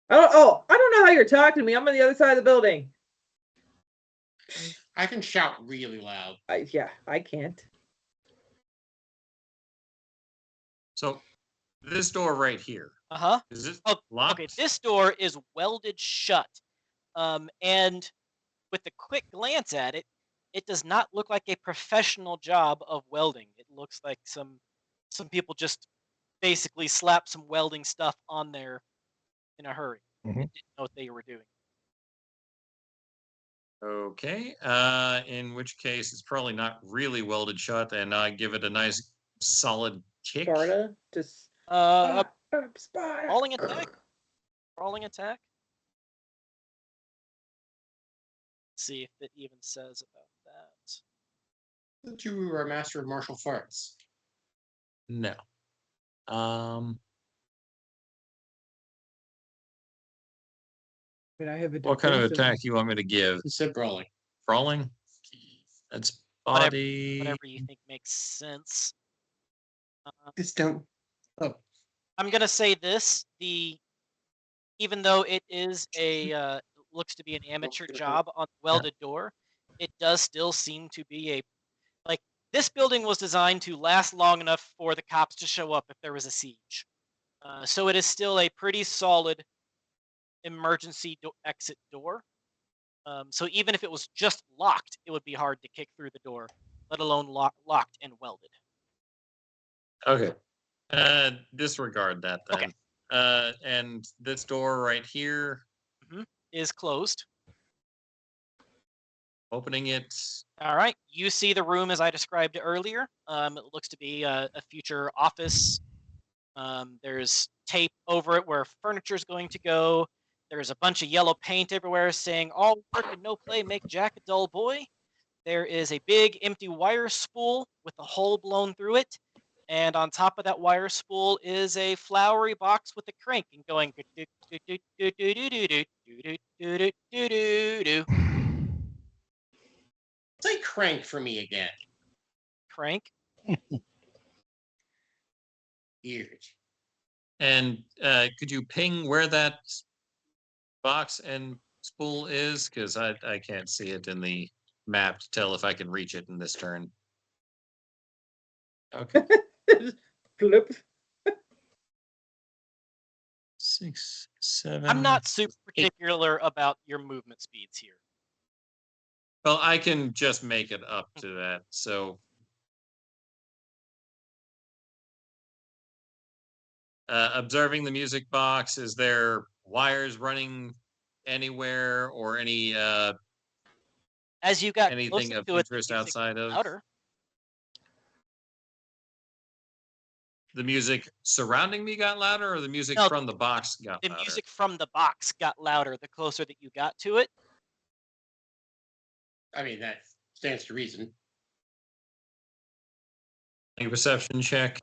I don't know how you're talking to me. I'm on the other side of the building. I can shout really loud. I can't. So this door right here. Uh-huh. Is it Oh, locked? okay, this door is welded shut. And with a quick glance at it, it does not look like a professional job of welding. It looks like some people just basically slapped some welding stuff on there in a hurry. Mhm. They didn't know what they were doing. Okay. In which case it's probably not really welded shut, and I give it a nice solid kick. Sparta, just Sparta. Sparta. Crawling attack. See if it even says about that. That you were a master of martial arts. No. But I have a What kind of defensive- attack you want me to give? He said brawling. Crawling? That's Body. Whatever you think makes sense. Just don't. Oh, I'm gonna say this: even though it is a looks to be an amateur job on the welded door, it does still seem to be this building was designed to last long enough for the cops to show up if there was a siege. So it is still a pretty solid emergency exit door. So even if it was just locked, it would be hard to kick through the door, let alone locked and welded. Okay. Disregard that then. Okay. And this door right here, Is closed. opening it. All right. You see the room as I described it earlier. It looks to be a future office. There's tape over it where furniture is going to go. There's a bunch of yellow paint everywhere saying, "All work and no play make Jack a dull boy." There is a big empty wire spool with a hole blown through it. And on top of that wire spool is a flowery box with a crank and going. say crank for me again. Crank. Ears. And could you ping where that box and spool is? Because I can't see it in the map to tell if I can reach it in this turn. Okay. Flip. 6, 7. I'm not super particular about your movement speeds here. Well, I can just make it up to that. So observing the music box, is there wires running anywhere or any As you got anything closer of to it, the interest music outside got of louder. the music surrounding me got louder, or the music No, from the box got The louder? music from the box got louder the closer that you got to it. I mean, that stands to reason. A perception check.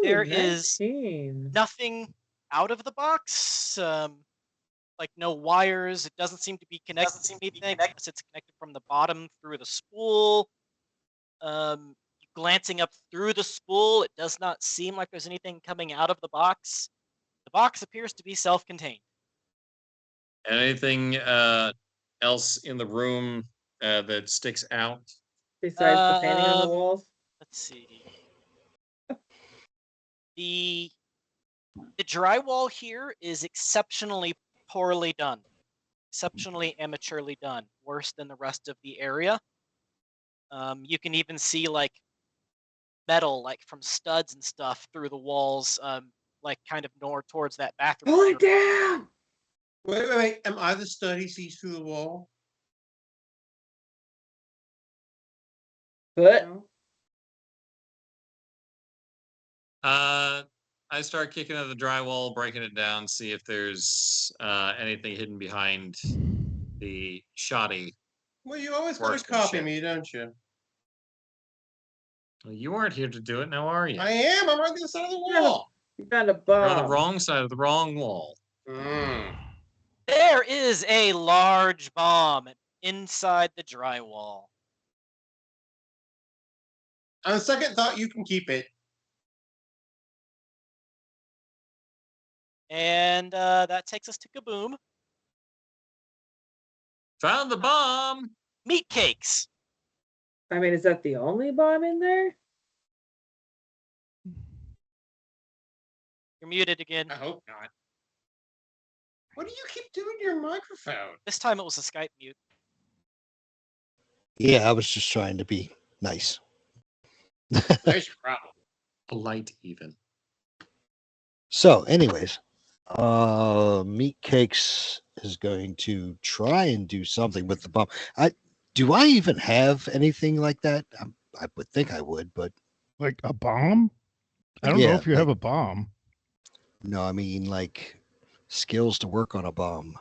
There is 19. nothing out of the box. Like no wires. It doesn't seem to be connected to anything unless it's connected from the bottom through the spool. Glancing up through the spool, it does not seem like there's anything coming out of the box. The box appears to be self-contained. Anything else in the room that sticks out? Besides the painting on the walls. Let's see. The drywall here is exceptionally poorly done. Exceptionally amateurly done. Worse than the rest of the area. You can even see like metal, like from studs and stuff through the walls, like kind of north towards that bathroom. Pull it down! Wait. Am I the stud he sees through the wall? What? No? I start kicking at the drywall, breaking it down, see if there's anything hidden behind the shoddy. Well, you always want to copy me, don't you? Well, you aren't here to do it now, are you? I am. I'm right on the other side of the wall. You got a You're on bomb. the wrong side of the wrong wall. There is a large bomb inside the drywall. On second thought, you can keep it. And that takes us to Kaboom. Found the bomb! Meat cakes. I mean, is that the only bomb in there? You're muted again. I hope not. What do you keep doing to your microphone? This time it was a Skype mute. Yeah, I was just trying to be nice. There's your problem. Polite, even. So, anyways, Meat Cakes is going to try and do something with the bomb. Do I even have anything like that? I would think I would, but Like a bomb? I don't know if you have a bomb. no, I mean like skills to work on a bomb.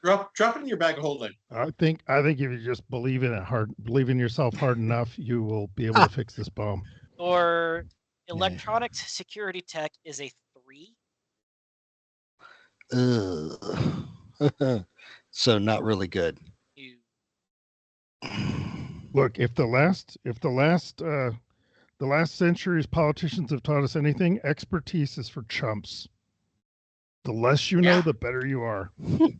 Drop it in your bag of holding. I think if you just believe in yourself hard enough, you will be able to fix this bomb. Or electronics security tech is a 3. So not really good. You Look, if the last century's politicians have taught us anything, expertise is for chumps. The less you know, Yeah. the better you are. We're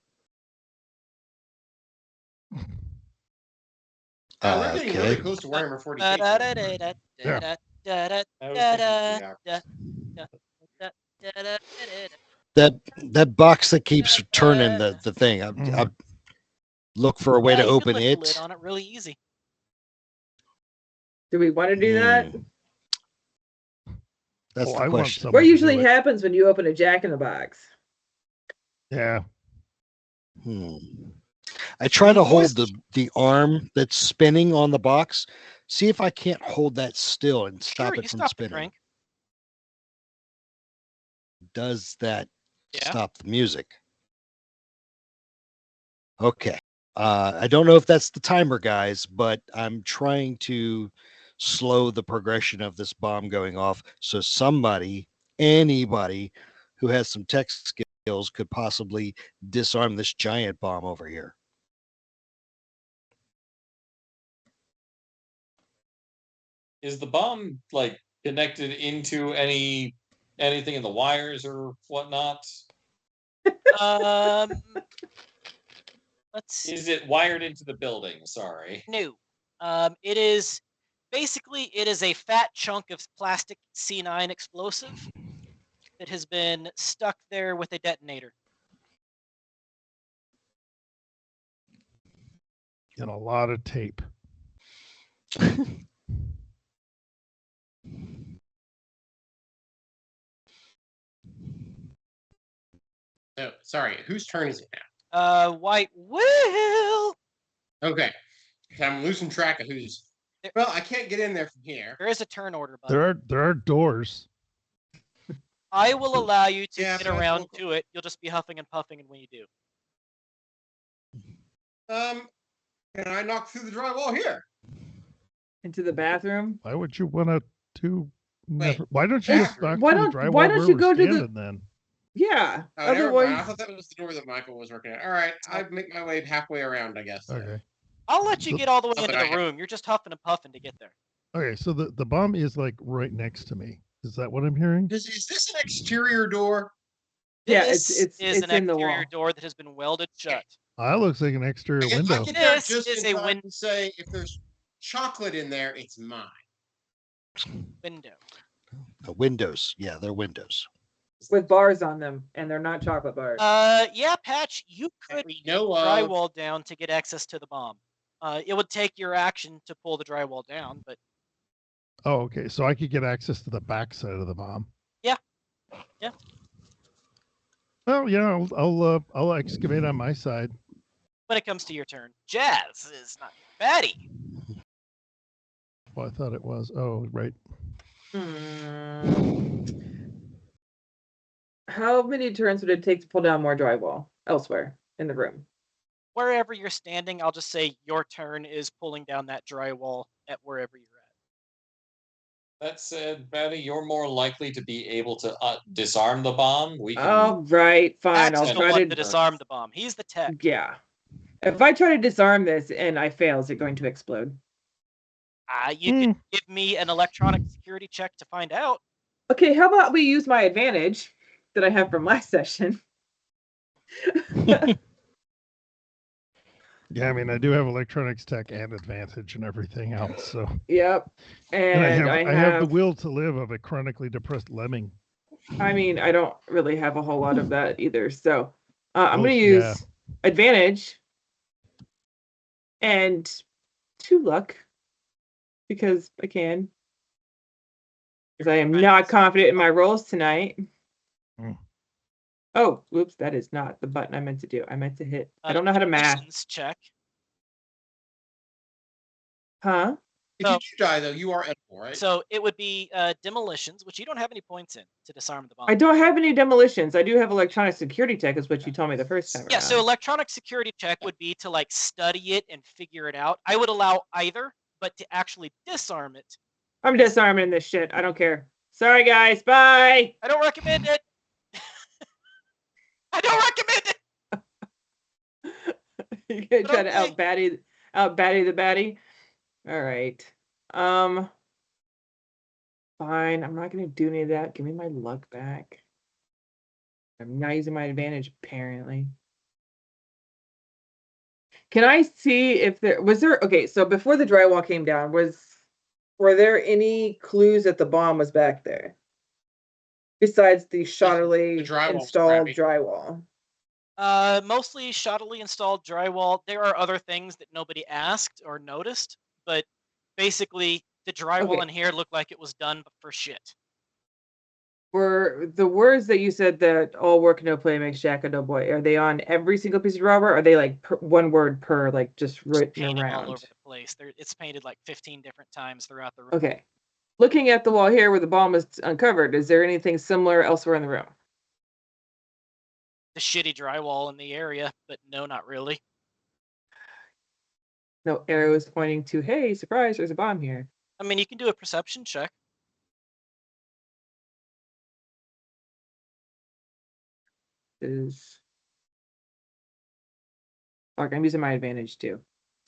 getting really Okay. close to Warhammer 40k. too. I was thinking That box that keeps turning the thing. I look for a way to you could open lift it. the lid on it really easy. Do we want to do that? That's the I want question. someone What to do usually it. happens when you open a Jack in the Box? Yeah. I try to hold the arm that's spinning on the box. See if I can't hold that still and stop Sure, it you from stop the spinning. crank. Does that Yeah. stop the music? Okay. I don't know if that's the timer, guys, but I'm trying to slow the progression of this bomb going off so anybody who has some tech skills could possibly disarm this giant bomb over here. Is the bomb like connected into anything in the wires or whatnot? Let's see. Is it wired into the building? Sorry. No. It is basically a fat chunk of plastic C9 explosive that has been stuck there with a detonator. And a lot of tape. Oh, sorry. Whose turn is it now? White Will. Okay. I'm losing track of who's. Well, I can't get in there from here. There is a turn order button. There are doors. I will allow you to Yeah, get that's around cool. to it. You'll just be huffing and puffing, and when you do. Can I knock through the drywall here? Into the bathroom? Why would you want to do? Wait, Why don't you just knock Why through the don't- drywall why don't where you we're go to the- standing then? Yeah. Oh, never Otherwise, mind. I thought that was the door that Michael was working at. All right, I make my way halfway around, I guess. Okay. I'll let you So- get all the way Not into that I the have- room. You're just huffing and puffing to get there. Okay, so the bomb is like right next to me. Is that what I'm hearing? Is this an exterior door? Yeah, This it's is an in the exterior wall. door that has been welded shut. That looks like an exterior I window. get there This just is in a time to say if there's chocolate in there, it's mine. Window. Windows. Yeah, they're windows. With bars on them, and they're not chocolate bars. Yeah, Patch, you That could we know of. drywall down to get access to the bomb. It would take your action to pull the drywall down, but Oh, okay. So I could get access to the back side of the bomb. Yeah. Yeah. Well, yeah, I'll excavate on my side. when it comes to your turn, Jazz is not batty. Well, I thought it was. Oh, right. How many turns would it take to pull down more drywall elsewhere in the room? Wherever you're standing, I'll just say your turn is pulling down that drywall at wherever you're at. That said, Betty, you're more likely to be able to disarm the bomb. We can. All right, fine. Pat's I'll the try one to. disarm the bomb. He's the tech. Yeah. If I try to disarm this and I fail, is it going to explode? You can give me an electronic security check to find out. Okay, how about we use my advantage that I have from last session? Yeah, I mean, I do have electronics tech and advantage and everything else. So, Yep. and And I have the will to live of a chronically depressed lemming. I mean, I don't really have a whole lot of that either. So I'm Oh, going to use yeah. advantage and 2 luck because I can. Because I am not confident in my rolls tonight. Mm. Oh, whoops, that is not the button I meant to do. I meant to hit. I don't know how to math. Missions check. Huh? If you do die, though, you are edible, right? So it would be demolitions, which you don't have any points in to disarm the bomb. I don't have any demolitions. I do have electronic security tech, is what you told me the first time Yeah, around. so electronic security check would be to like study it and figure it out. I would allow either, but to actually disarm it, I'm disarming this shit. I don't care. Sorry, guys. Bye. I don't recommend it. I don't recommend it. You're gonna try to okay. out batty the baddie. All right. Fine. I'm not gonna do any of that. Give me my luck back. I'm not using my advantage, apparently. Can I see if there was there okay, so before the drywall came down, were there any clues that the bomb was back there? Besides the shoddily drywall was installed crappy. drywall. Mostly shoddily installed drywall. There are other things that nobody asked or noticed, but basically the drywall Okay. in here looked like it was done for shit. Were the words that you said that all work no play makes Jack a dull boy, are they on every single piece of drywall? Or are they like one word per, like just written Painted all around? over the place. It's painted like 15 different times throughout the room. Okay. Looking at the wall here where the bomb was uncovered, is there anything similar elsewhere in the room? The shitty drywall in the area, but no, not really. No arrows pointing to, hey, surprise, there's a bomb here. I mean, you can do a perception check. I'm using my advantage too.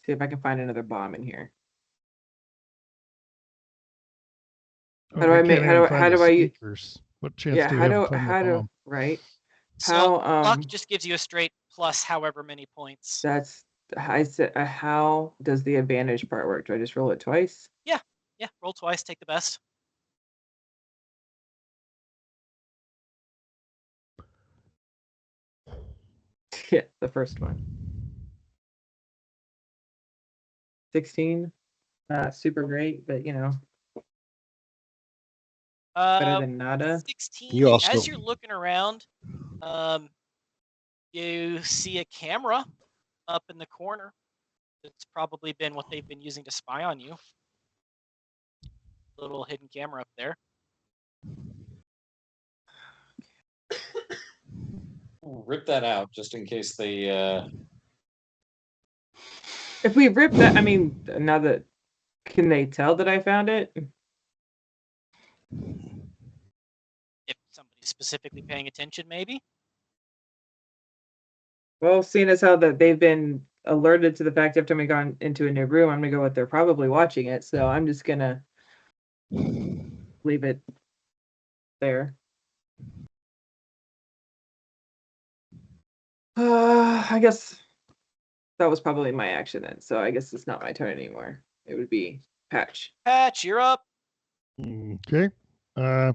See if I can find another bomb in here. Oh, How do we I make- can't how even do- find how the do I- sneakers. What chance Yeah, do we how have do of finding how the do bomb? right? So How luck just gives you a straight plus however many points. that's I said how does the advantage part work? Do I just roll it twice? Yeah, roll twice, take the best. Yeah, the first one. 16. Super great, but you know, better than nada. 16. You also- As you're looking around, you see a camera up in the corner. It's probably been what they've been using to spy on you. Little hidden camera up there. Rip that out just in case they. If we rip that, I mean, now that can they tell that I found it? If somebody's specifically paying attention, maybe. Well, seeing as how that they've been alerted to the fact every time we gone into a new room, I'm gonna go with they're probably watching it. So I'm just gonna leave it there. I guess that was probably my action then. So I guess it's not my turn anymore. It would be Patch. Patch, you're up. Okay. All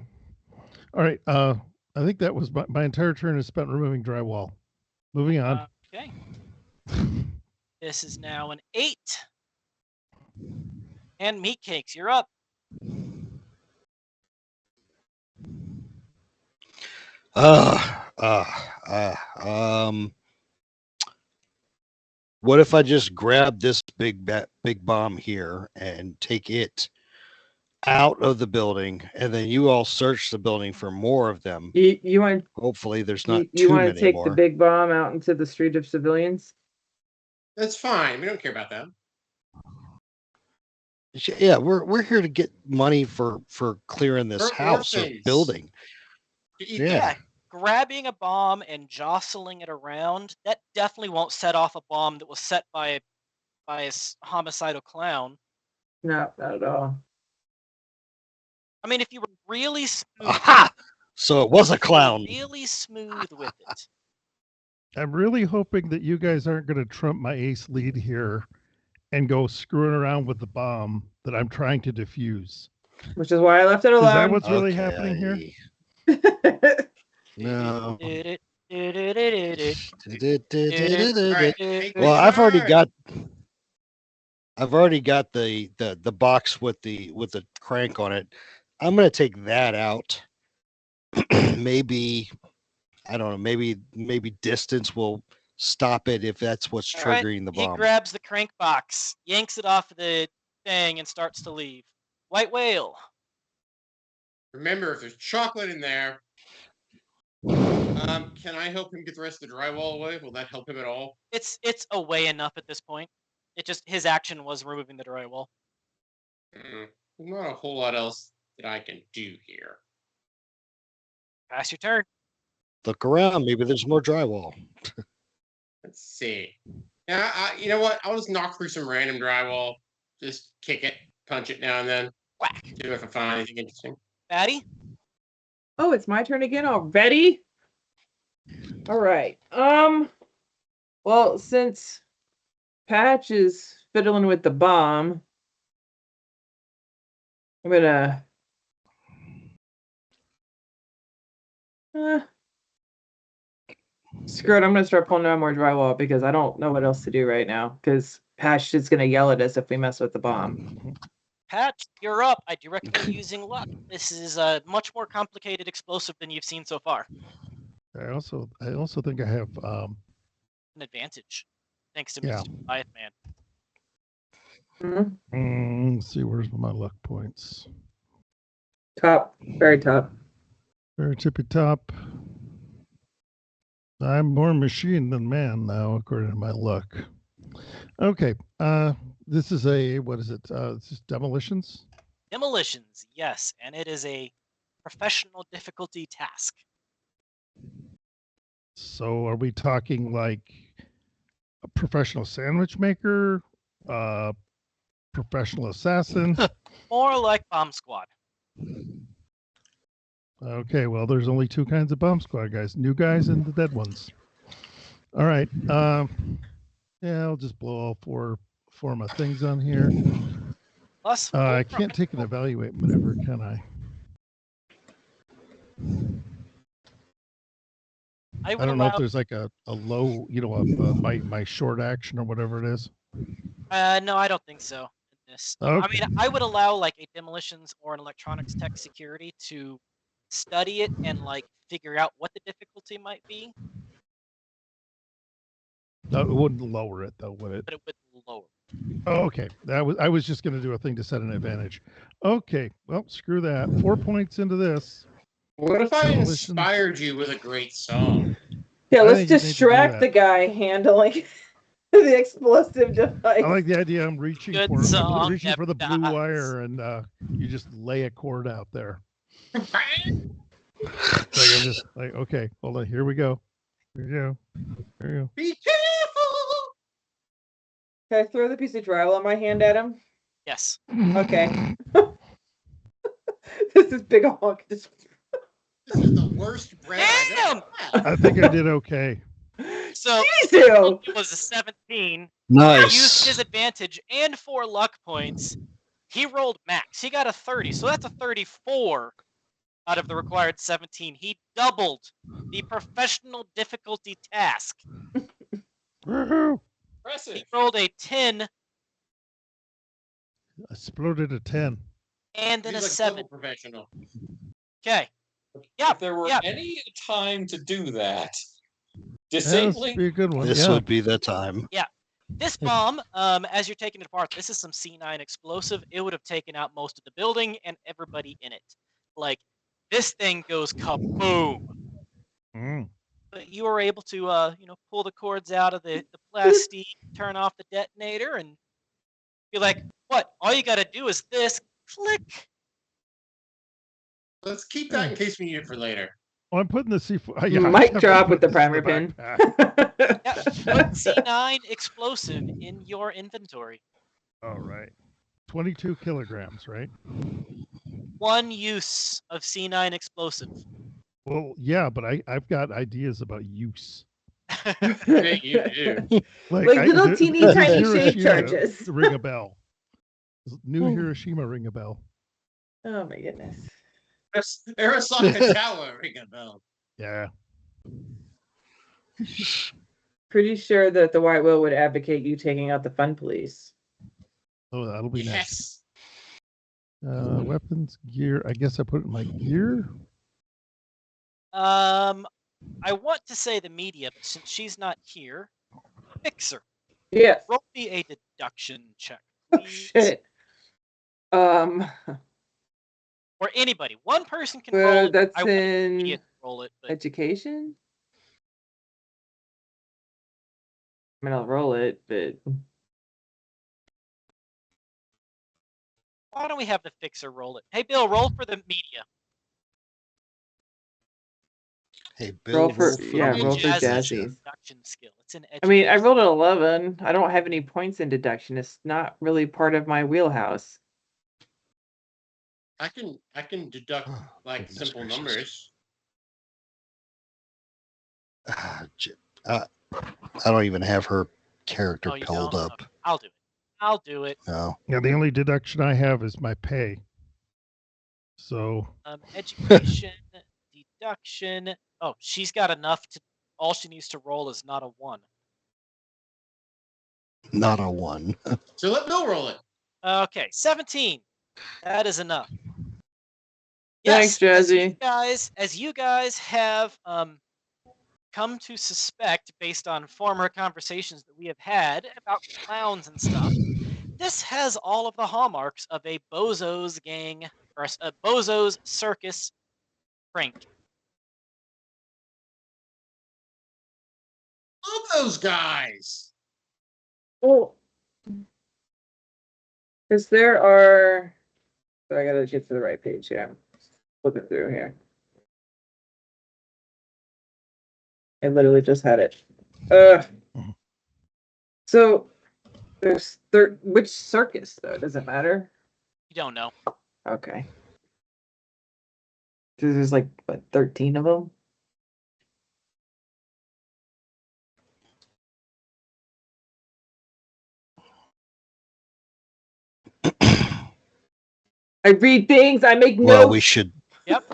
right. I think that was my entire turn is spent removing drywall. Moving on. Okay. This is now an 8. And meat cakes, you're up. What if I just grab this big bomb here and take it out of the building, and then you all search the building for more of them? You want? Hopefully, there's not You too want to many take more. the big bomb out into the street of civilians? That's fine. We don't care about them. Yeah, we're here to get money for clearing this For house or orphans. building. Yeah. Grabbing a bomb and jostling it around, that definitely won't set off a bomb that was set by a homicidal clown. No, not at all. I mean, if you were really smooth, Aha! So it was a clown. really smooth with it. I'm really hoping that you guys aren't going to trump my ace lead here and go screwing around with the bomb that I'm trying to defuse. Which is why I left it Is that alone. what's really happening here? No. Alright, Well, I've already got the box with the crank on it. I'm gonna take that out. Maybe I don't know. Maybe distance will stop it if that's what's triggering the bomb. He grabs the crank box, yanks it off the thing, and starts to leave. White whale. Remember, if there's chocolate in there, can I help him get the rest of the drywall away? Will that help him at all? It's away enough at this point. It just his action was removing the drywall. Not a whole lot else that I can do here. Pass your turn. Look around. Maybe there's more drywall. Let's see. Yeah, you know what? I'll just knock through some random drywall. Just kick it, punch it now and then. Whack. See if I can find anything interesting. Batty? Oh, it's my turn again already? All right. Well, since Patch is fiddling with the bomb, I'm gonna screw it. I'm gonna start pulling down more drywall because I don't know what else to do right now. Because Patch is gonna yell at us if we mess with the bomb. Patch, you're up. I do recommend using luck. This is a much more complicated explosive than you've seen so far. I also think I have An advantage, thanks to Yeah. Mr. Goliath Man. let's see, where's my luck points? Top, very top. Very tippy top. I'm more machine than man now, according to my luck. Okay. This is what is it? This is demolitions. Demolitions, yes, and it is a professional difficulty task. So are we talking like a professional sandwich maker, professional assassin? More like Bomb Squad. Okay, well, there's only two kinds of bomb squad guys: new guys and the dead ones. All right. Yeah, I'll just blow all four of my things on here. Plus, I can't take an evaluate maneuver, can I? I don't know if there's like a low, my short action or whatever it is. No, I don't think so. In this, I Okay. mean, I would allow like a demolitions or an electronics tech security to study it and like figure out what the difficulty might be, No, it wouldn't lower it though, would it? but it would lower. Oh, okay. I was just going to do a thing to set an advantage. Okay. Well, screw that. 4 points into this. What if I Demolitions. inspired you with a great song? Yeah, I let's think you need to do distract that. the guy handling the explosive device. I like the idea. I'm reaching Good for song, reaching for the blue Ep5. wire, and you just lay a cord out there. Like I'm just like, okay, hold on. Here we go. Here you go. Here you go. Be careful! Can I throw the piece of drywall in my hand at him? Yes. Okay. This is big honk. This is the worst bread I've Damn! ever had. I think I did okay. So Ew. it was a 17. Nice. He used his advantage and 4 luck points. He rolled max. He got a 30, so that's a 34 out of the required 17. He doubled the professional difficulty task. Woohoo! Impressive. He rolled a 10 Exploded a 10. and then He's a like 7. double professional. Okay. Yeah. If there were yeah. any time to do that, That would disabling be a good one. This yeah. would be the time. This bomb, as you're taking it apart, this is some C9 explosive. It would have taken out most of the building and everybody in it. Like, this thing goes kaboom. Mm. But you were able to, pull the cords out of the plastic, turn off the detonator, and be like, what? All you got to do is this. Click. Let's keep that in case we need it for later. Oh, I'm putting the C4. Mic drop with the primer pin. Yeah, put C9 explosive in your inventory. All right. 22 kilograms, right? One use of C9 explosive. Well, yeah, but I've got ideas about use. Hey, you do. Like little teeny does tiny Hiroshima shape charges. Ring a bell. Does New Hiroshima ring a bell. Oh my goodness. Arasaka ring a bell. Yeah. Pretty sure that the White Will would advocate you taking out the fun police. Oh, that'll be nice. Yes. Weapons, gear. I guess I put it in my gear. I want to say the media, but since she's not here, Fixer. Yes. Roll me a deduction check, Oh, please. shit. Or anybody. One person can roll it. That's I want the in media to roll it, but education. I mean, I'll roll it, but why don't we have the Fixer roll it? Hey, Bill, roll for the media. Hey, Bill, Roll for Jazzy's Jazzy's. deduction skill. It's an I mean, I education. rolled an 11. I don't have any points in deduction. It's not really part of my wheelhouse. I can deduct Oh, like goodness simple gracious. numbers. I don't even have her character Oh, you pulled don't? up. Okay, I'll do it. I'll do it. No. Yeah, the only deduction I have is my pay. So Education, deduction. Oh, she's got enough to. All she needs to roll is not a 1. Not a 1. So let Bill roll it. Okay, 17. That is enough. Thanks, Yes, Jazzy. as you guys have come to suspect, based on former conversations that we have had about clowns and stuff, this has all of the hallmarks of a Bozo's gang or a Bozo's circus prank. Love those guys. Well, because there are. So I gotta get to the right page here. Looking through here. I literally just had it. So there's which circus though? Does it matter? You don't know. Okay. There's like what, 13 of them? I read things. I make Well, we notes. should Yep.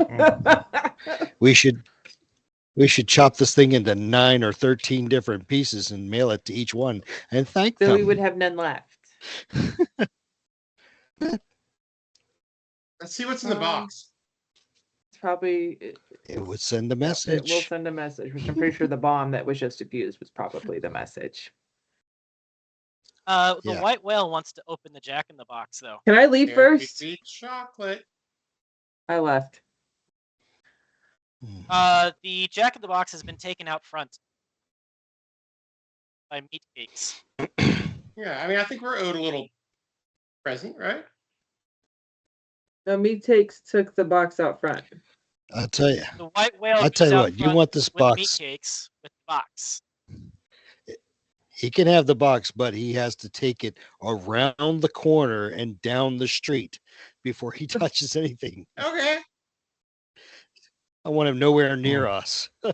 we should chop this thing into 9 or 13 different pieces and mail it to each one and thank So them. we would have none left. Let's see what's in the box. It's probably It would send a it message. will send a message, which I'm pretty sure the bomb that was just defused was probably the message. The Yeah. white whale wants to open the Jack in the Box, though. Can I leave There first? could be chocolate. I left. The Jack in the Box has been taken out front by meat cakes. Yeah, I mean, I think we're owed a little present, right? No, took the box out front. I'll tell you. The white whale. I'll tell goes you out what. You front want this with meat box? cakes with the box. He can have the box, but he has to take it around the corner and down the street before he touches anything. Okay. I want him nowhere near us. Okay,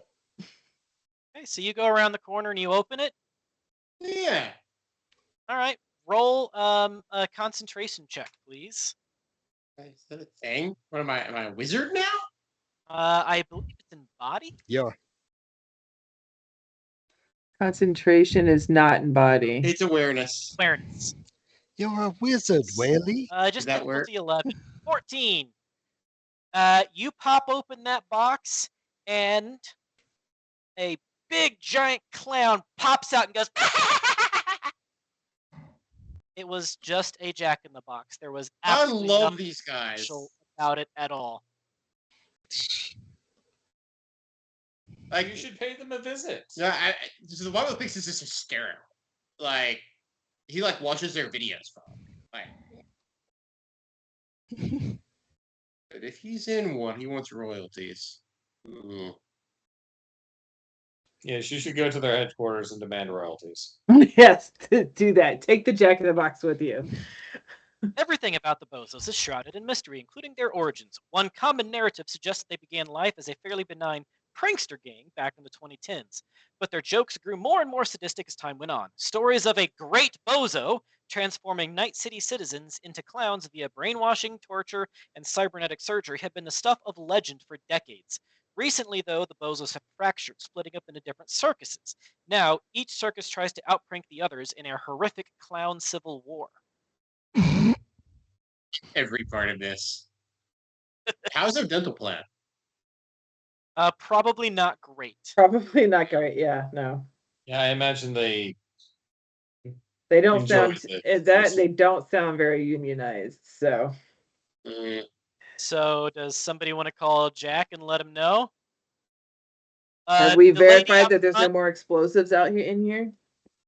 so you go around the corner and you open it. Yeah. All right, roll a concentration check, please. Is that a thing? What am I? Am I a wizard now? I believe it's in body. Yeah. Concentration is not in body. It's awareness. Awareness. You're a wizard, Whaley. Just that work? difficulty 11. 14. You pop open that box and a big giant clown pops out and goes. It was just a Jack in the Box. There was I absolutely love nothing these guys. special about it at all. Like, You should pay them a visit. yeah, so the one of the things is just hysterical. Like, he like watches their videos from. Like, but if he's in one, he wants royalties. Ooh. Yes, you should go to their headquarters and demand royalties. Yes, do that. Take the Jack in the Box with you. Everything about the Bozos is shrouded in mystery, including their origins. One common narrative suggests they began life as a fairly benign prankster gang back in the 2010s, but their jokes grew more and more sadistic as time went on. Stories of a great bozo transforming Night City citizens into clowns via brainwashing, torture, and cybernetic surgery have been the stuff of legend for decades. Recently, though, the bozos have fractured, splitting up into different circuses. Now, each circus tries to outprank the others in a horrific clown civil war. Every part of this. How's their dental plan? Probably not great. Probably not great. Yeah, no. Yeah, I imagine they Don't enjoy sound this. they don't sound very unionized. So Mm, So, does somebody want to call Jack and let him know? have we The lady verified out that there's no front- more explosives out here in here?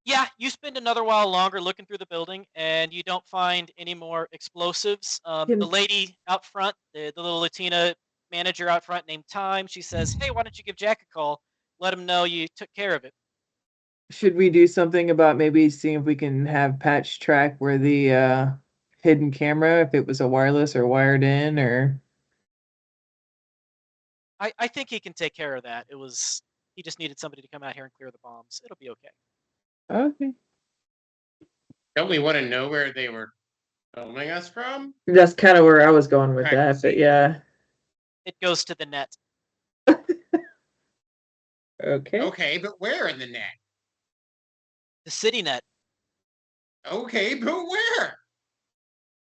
Yeah, you spend another while longer looking through the building, and you don't find any more explosives. The Can- lady out front, the little Latina manager out front named Time. She says, "Hey, why don't you give Jack a call? Let him know you took care of it." Should we do something about maybe seeing if we can have Patch track where the hidden camera, if it was a wireless or wired in, or I think he can take care of that. He just needed somebody to come out here and clear the bombs. It'll be okay. okay. Don't we want to know where they were filming us from? That's kind of where I was going with that, but Practicing. yeah. It goes to the net. Okay. Okay, but where in the net? The city net. Okay, but where?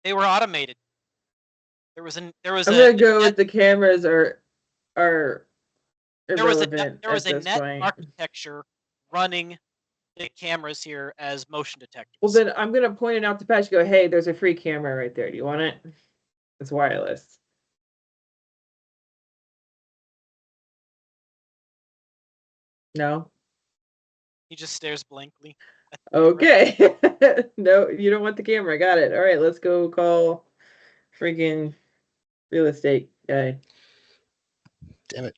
They were automated. There was I'm gonna go with the cameras are irrelevant there was at a this net point. architecture running the cameras here as motion detectors. Well, then I'm gonna point it out to Patch and go, hey, there's a free camera right there. Do you want it? It's wireless. No? He just stares blankly. Okay. No, you don't want the camera. Got it. All right, let's go call freaking real estate guy. Damn it.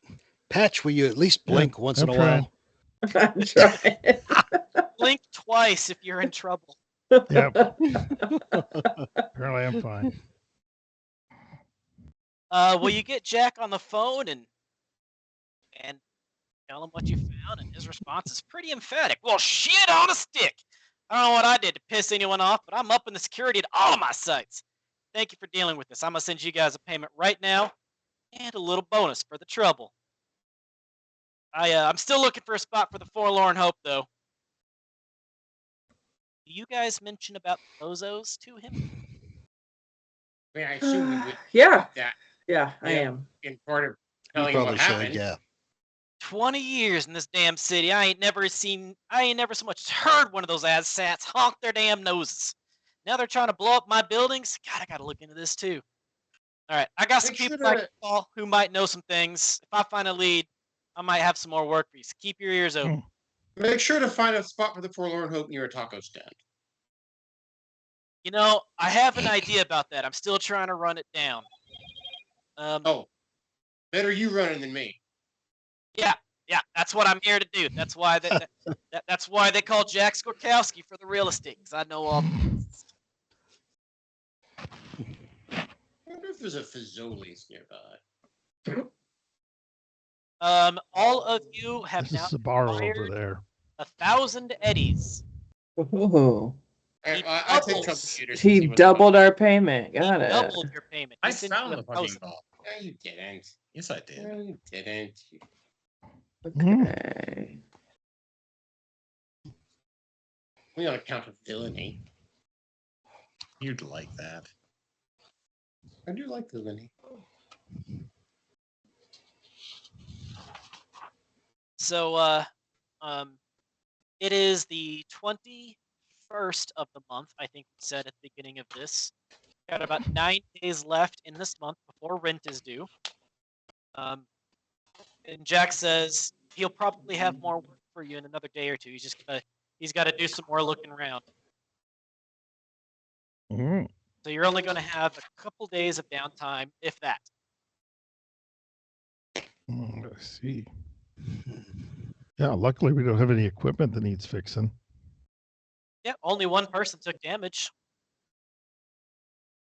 Patch, will you at least blink once in a I'm while? I'm trying. Blink twice if you're in trouble. Yep. Apparently, I'm fine. Will you get Jack on the phone and tell him what you found? And his response is pretty emphatic. Well, shit on a stick. I don't know what I did to piss anyone off, but I'm upping the security at all of my sites. Thank you for dealing with this. I'm gonna send you guys a payment right now, and a little bonus for the trouble. I'm still looking for a spot for the Forlorn Hope, though. Do you guys mention about the bozos to him? I mean, I assume we would. Yeah. That. Yeah, I Yeah. am. In part of You telling him probably what should, happened. yeah. 20 years in this damn city. I ain't never so much as heard one of those assats honk their damn noses. Now they're trying to blow up my buildings. God, I gotta look into this too. All right, I got some Make sure people I to- can call who might know some things. If I find a lead, I might have some more work for you. So keep your ears open. Make sure to find a spot for the Forlorn Hope near a taco stand. You know, I have an idea about that. I'm still trying to run it down. Oh, better you running than me. Yeah, that's what I'm here to do. That's why that's why they call Jack Skorkowski for the real estate, because I know all. I wonder if there's a Fazoli's nearby. All of you have This is now Sabaro acquired over there. 1,000 eddies. Ooh. I take doubles. troubleshooters. and He see what's doubled going our payment. He Got it. doubled your payment. I He sent you found the fucking 1,000. bomb. on. No, you didn't. Yes, I did. No, you didn't. Okay. We on account of villainy. You'd like that. I do like villainy. So, it is the 21st of the month. I think we said at the beginning of this. Got about 9 days left in this month before rent is due. And Jack says he'll probably have more work for you in another day or two. He's got to do some more looking around. Mhm. So you're only going to have a couple days of downtime, if that. I see. Yeah, luckily we don't have any equipment that needs fixing. Yeah, only one person took damage.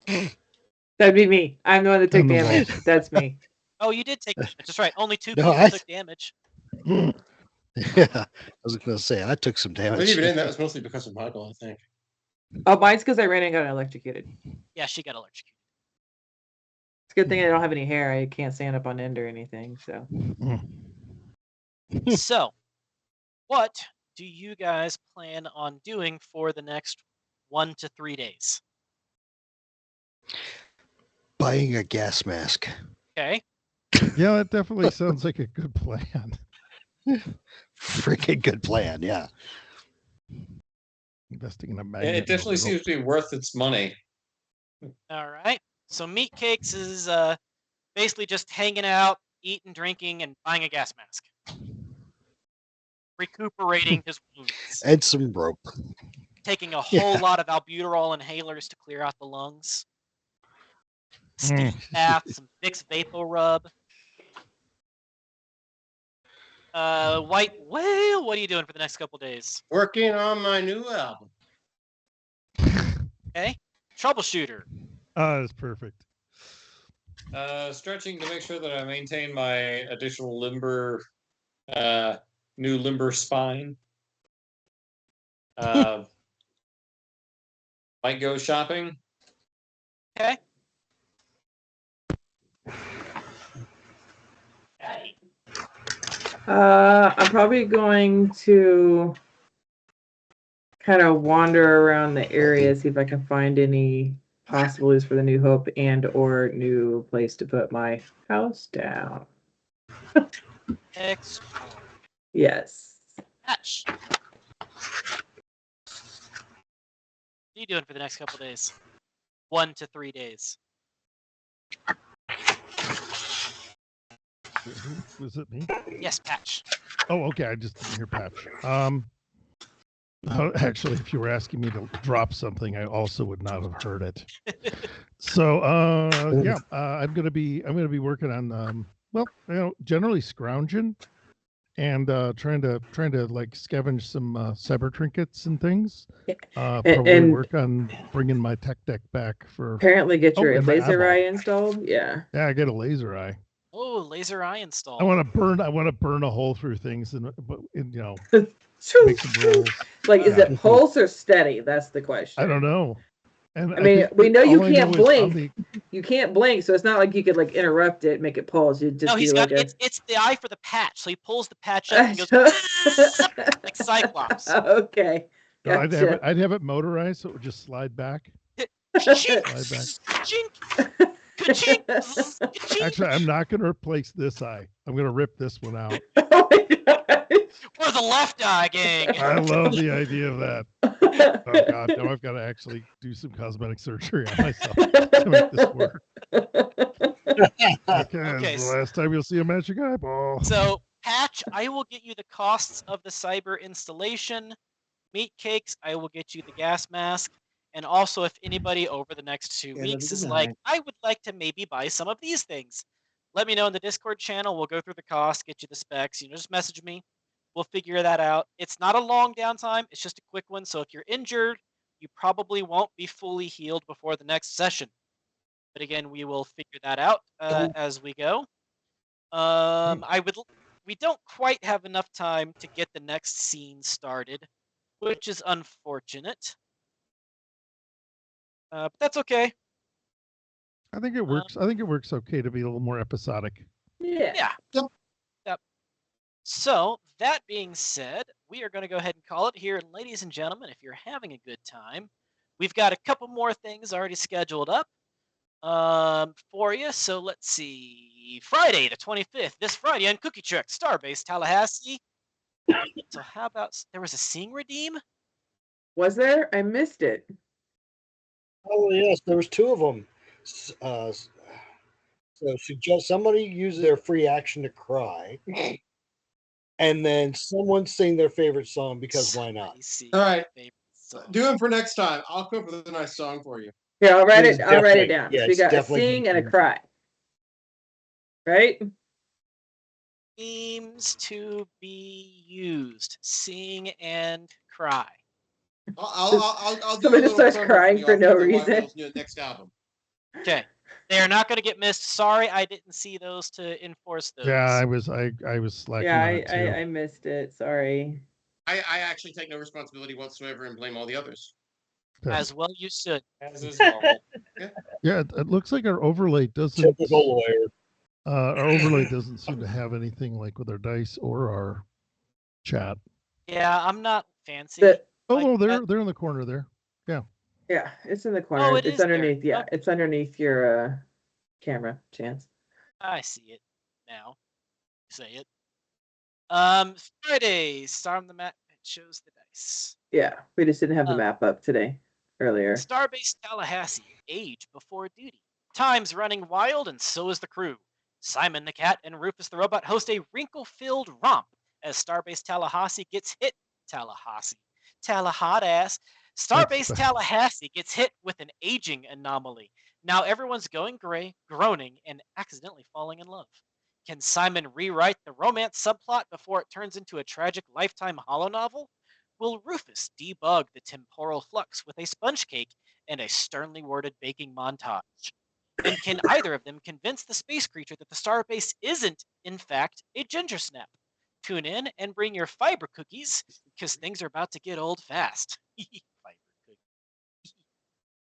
That'd be me. I'm the one that took And the damage. walls. That's me. Oh, you did take damage. That's right. Only two No, people took damage. Yeah, I was going to say, I took some But damage. even then, that was mostly because of Michael, I think. Oh, mine's because I ran and got electrocuted. Yeah, she got electrocuted. It's a good thing I don't have any hair. I can't stand up on end or anything. So So, what do you guys plan on doing for the next 1 to 3 days? Buying a gas mask. Okay. Yeah, that definitely sounds like a good plan. Freaking good plan, yeah. Investing in a Yeah, magnet. it definitely seems to be worth its money. All right. So Meat Cakes is basically just hanging out, eating, drinking, and buying a gas mask. Recuperating his wounds. And some rope. Taking a whole lot of albuterol inhalers to clear out the lungs. steam bath, some Vicks Vapor Rub. White Whale, what are you doing for the next couple days? Working on my new album. Okay. Troubleshooter. That's perfect. Stretching to make sure that I maintain my additional limber, new limber spine. Might go shopping. Okay. I'm probably going to kind of wander around the area, see if I can find any possibilities for the New Hope and or new place to put my house down. Explore. Yes. Patch. What are you doing for the next couple days? 1 to 3 days. Was it me? Yes, Patch. Oh, okay. I just didn't hear Patch. Actually, if you were asking me to drop something, I also would not have heard it. So, yeah, I'm gonna be working on well, generally scrounging and trying to like scavenge some cyber trinkets and things. Probably and work on bringing my tech deck back for. Apparently, get your and my laser eyeball. eye installed. Yeah. Yeah, I get a laser eye. Oh, laser eye install. I want to burn a hole through things and make some rolls. Like, is Yeah. it pulse or steady? That's the question. I don't know. And I mean, think we know you all I can't know is on blink. You can't blink, so it's not like you could like interrupt it, make it pulse. You'd just No, be he's like got a... it's the eye for the patch. So he pulls the patch up and goes like Cyclops. Okay. No, Gotcha. I'd have it motorized so it would just slide back. Ka-chink, Slide back. ka-chink, ka-chink, ka-chink. Actually, I'm not going to replace this eye. I'm going to rip this one out. Oh my gosh. We're the left eye gang. I love the idea of that. Oh God, now I've got to actually do some cosmetic surgery on myself to make this work. Okay, this is the last time you'll see a magic eyeball. So, Patch, I will get you the costs of the cyber installation. Meat Cakes, I will get you the gas mask. And also, if anybody over the next 2 weeks is like, I would like to maybe buy some of these things, let me know in the Discord channel. We'll go through the costs, get you the specs. Just message me. We'll figure that out. It's not a long downtime. It's just a quick one. So if you're injured, you probably won't be fully healed before the next session. But again, we will figure that out as we go. We don't quite have enough time to get the next scene started, which is unfortunate. But that's okay. I think it works. I think it works okay to be a little more episodic. Yeah. Yep. So, that being said, we are going to go ahead and call it here. And ladies and gentlemen, if you're having a good time, we've got a couple more things already scheduled up for you. So let's see. Friday the 25th, this Friday on Tonka-Truck, Starbase, Tallahassee. So how about, there was a Sing Redeem? Was there? I missed it. Oh yes, there was 2 of them. So suggest somebody use their free action to cry, and then someone sing their favorite song because why not? All right, do them for next time. I'll come up with a nice song for you. Yeah, I'll write It's it. I'll write it definitely- down. yeah, So we it's got a definitely sing and a good. cry. Right? Seems to be used. Sing and cry. I'll do Somebody a just little starts promo crying you for on no the White reason. Whale's new next album. Okay. They are not going to get missed. Sorry, I didn't see those to enforce those. Yeah, I was slacking Yeah, on it too. I missed it. Sorry. I actually take no responsibility whatsoever and blame all the others. As well you should. As is normal. Yeah, it looks like our overlay doesn't. Typical lawyer. Our overlay doesn't seem to have anything like with our dice or our chat. Yeah, I'm not fancy. Oh like no, that. they're in the corner there. Yeah. Yeah, it's in the corner. Oh, it it's is there. underneath. Yeah, Okay. it's underneath your camera, Chance. I see it now. Say it. Friday, star on the map. It shows the dice. Yeah, we just didn't have the map up today. Earlier. Starbase Tallahassee, age before duty. Time's running wild, and so is the crew. Simon the Cat and Rufus the Robot host a wrinkle-filled romp as Starbase Tallahassee gets hit. Tallahassee. Tallahassee Starbase That's- Tallahassee gets hit with an aging anomaly. Now everyone's going gray, groaning, and accidentally falling in love. Can Simon rewrite the romance subplot before it turns into a tragic Lifetime holonovel? Will Rufus debug the temporal flux with a sponge cake and a sternly worded baking montage? And can either of them convince the space creature that the starbase isn't, in fact, a ginger snap? Tune in and bring your fiber cookies, because things are about to get old fast. Fiber cookies.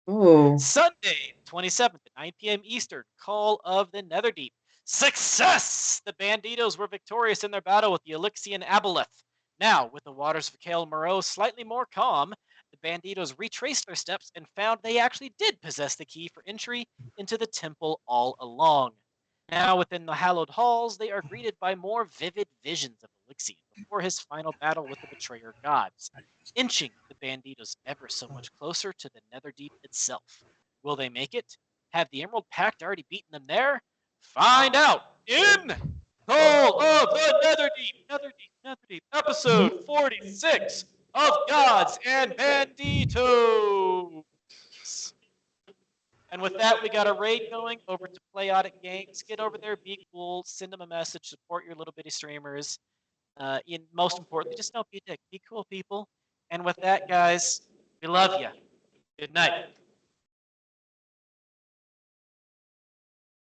Oh. Sunday, 27th at 9 p.m. Eastern, Call of the Netherdeep. Success! The Banditos were victorious in their battle with the Elixian Aboleth. Now, with the waters of Kael Moreau slightly more calm, the Banditos retraced their steps and found they actually did possess the key for entry into the temple all along. Now, within the hallowed halls, they are greeted by more vivid visions of Elixian before his final battle with the betrayer gods, inching the Banditos ever so much closer to the Netherdeep itself. Will they make it? Have the Emerald Pact already beaten them there? Find out in Call of the Netherdeep, episode 46 of Gods and Banditos. And with that, we got a raid going over to Playotic Games. Get over there, be cool, send them a message, support your little bitty streamers. Most importantly, just don't be a dick. Be cool, people. And with that, guys, we love you. Good night.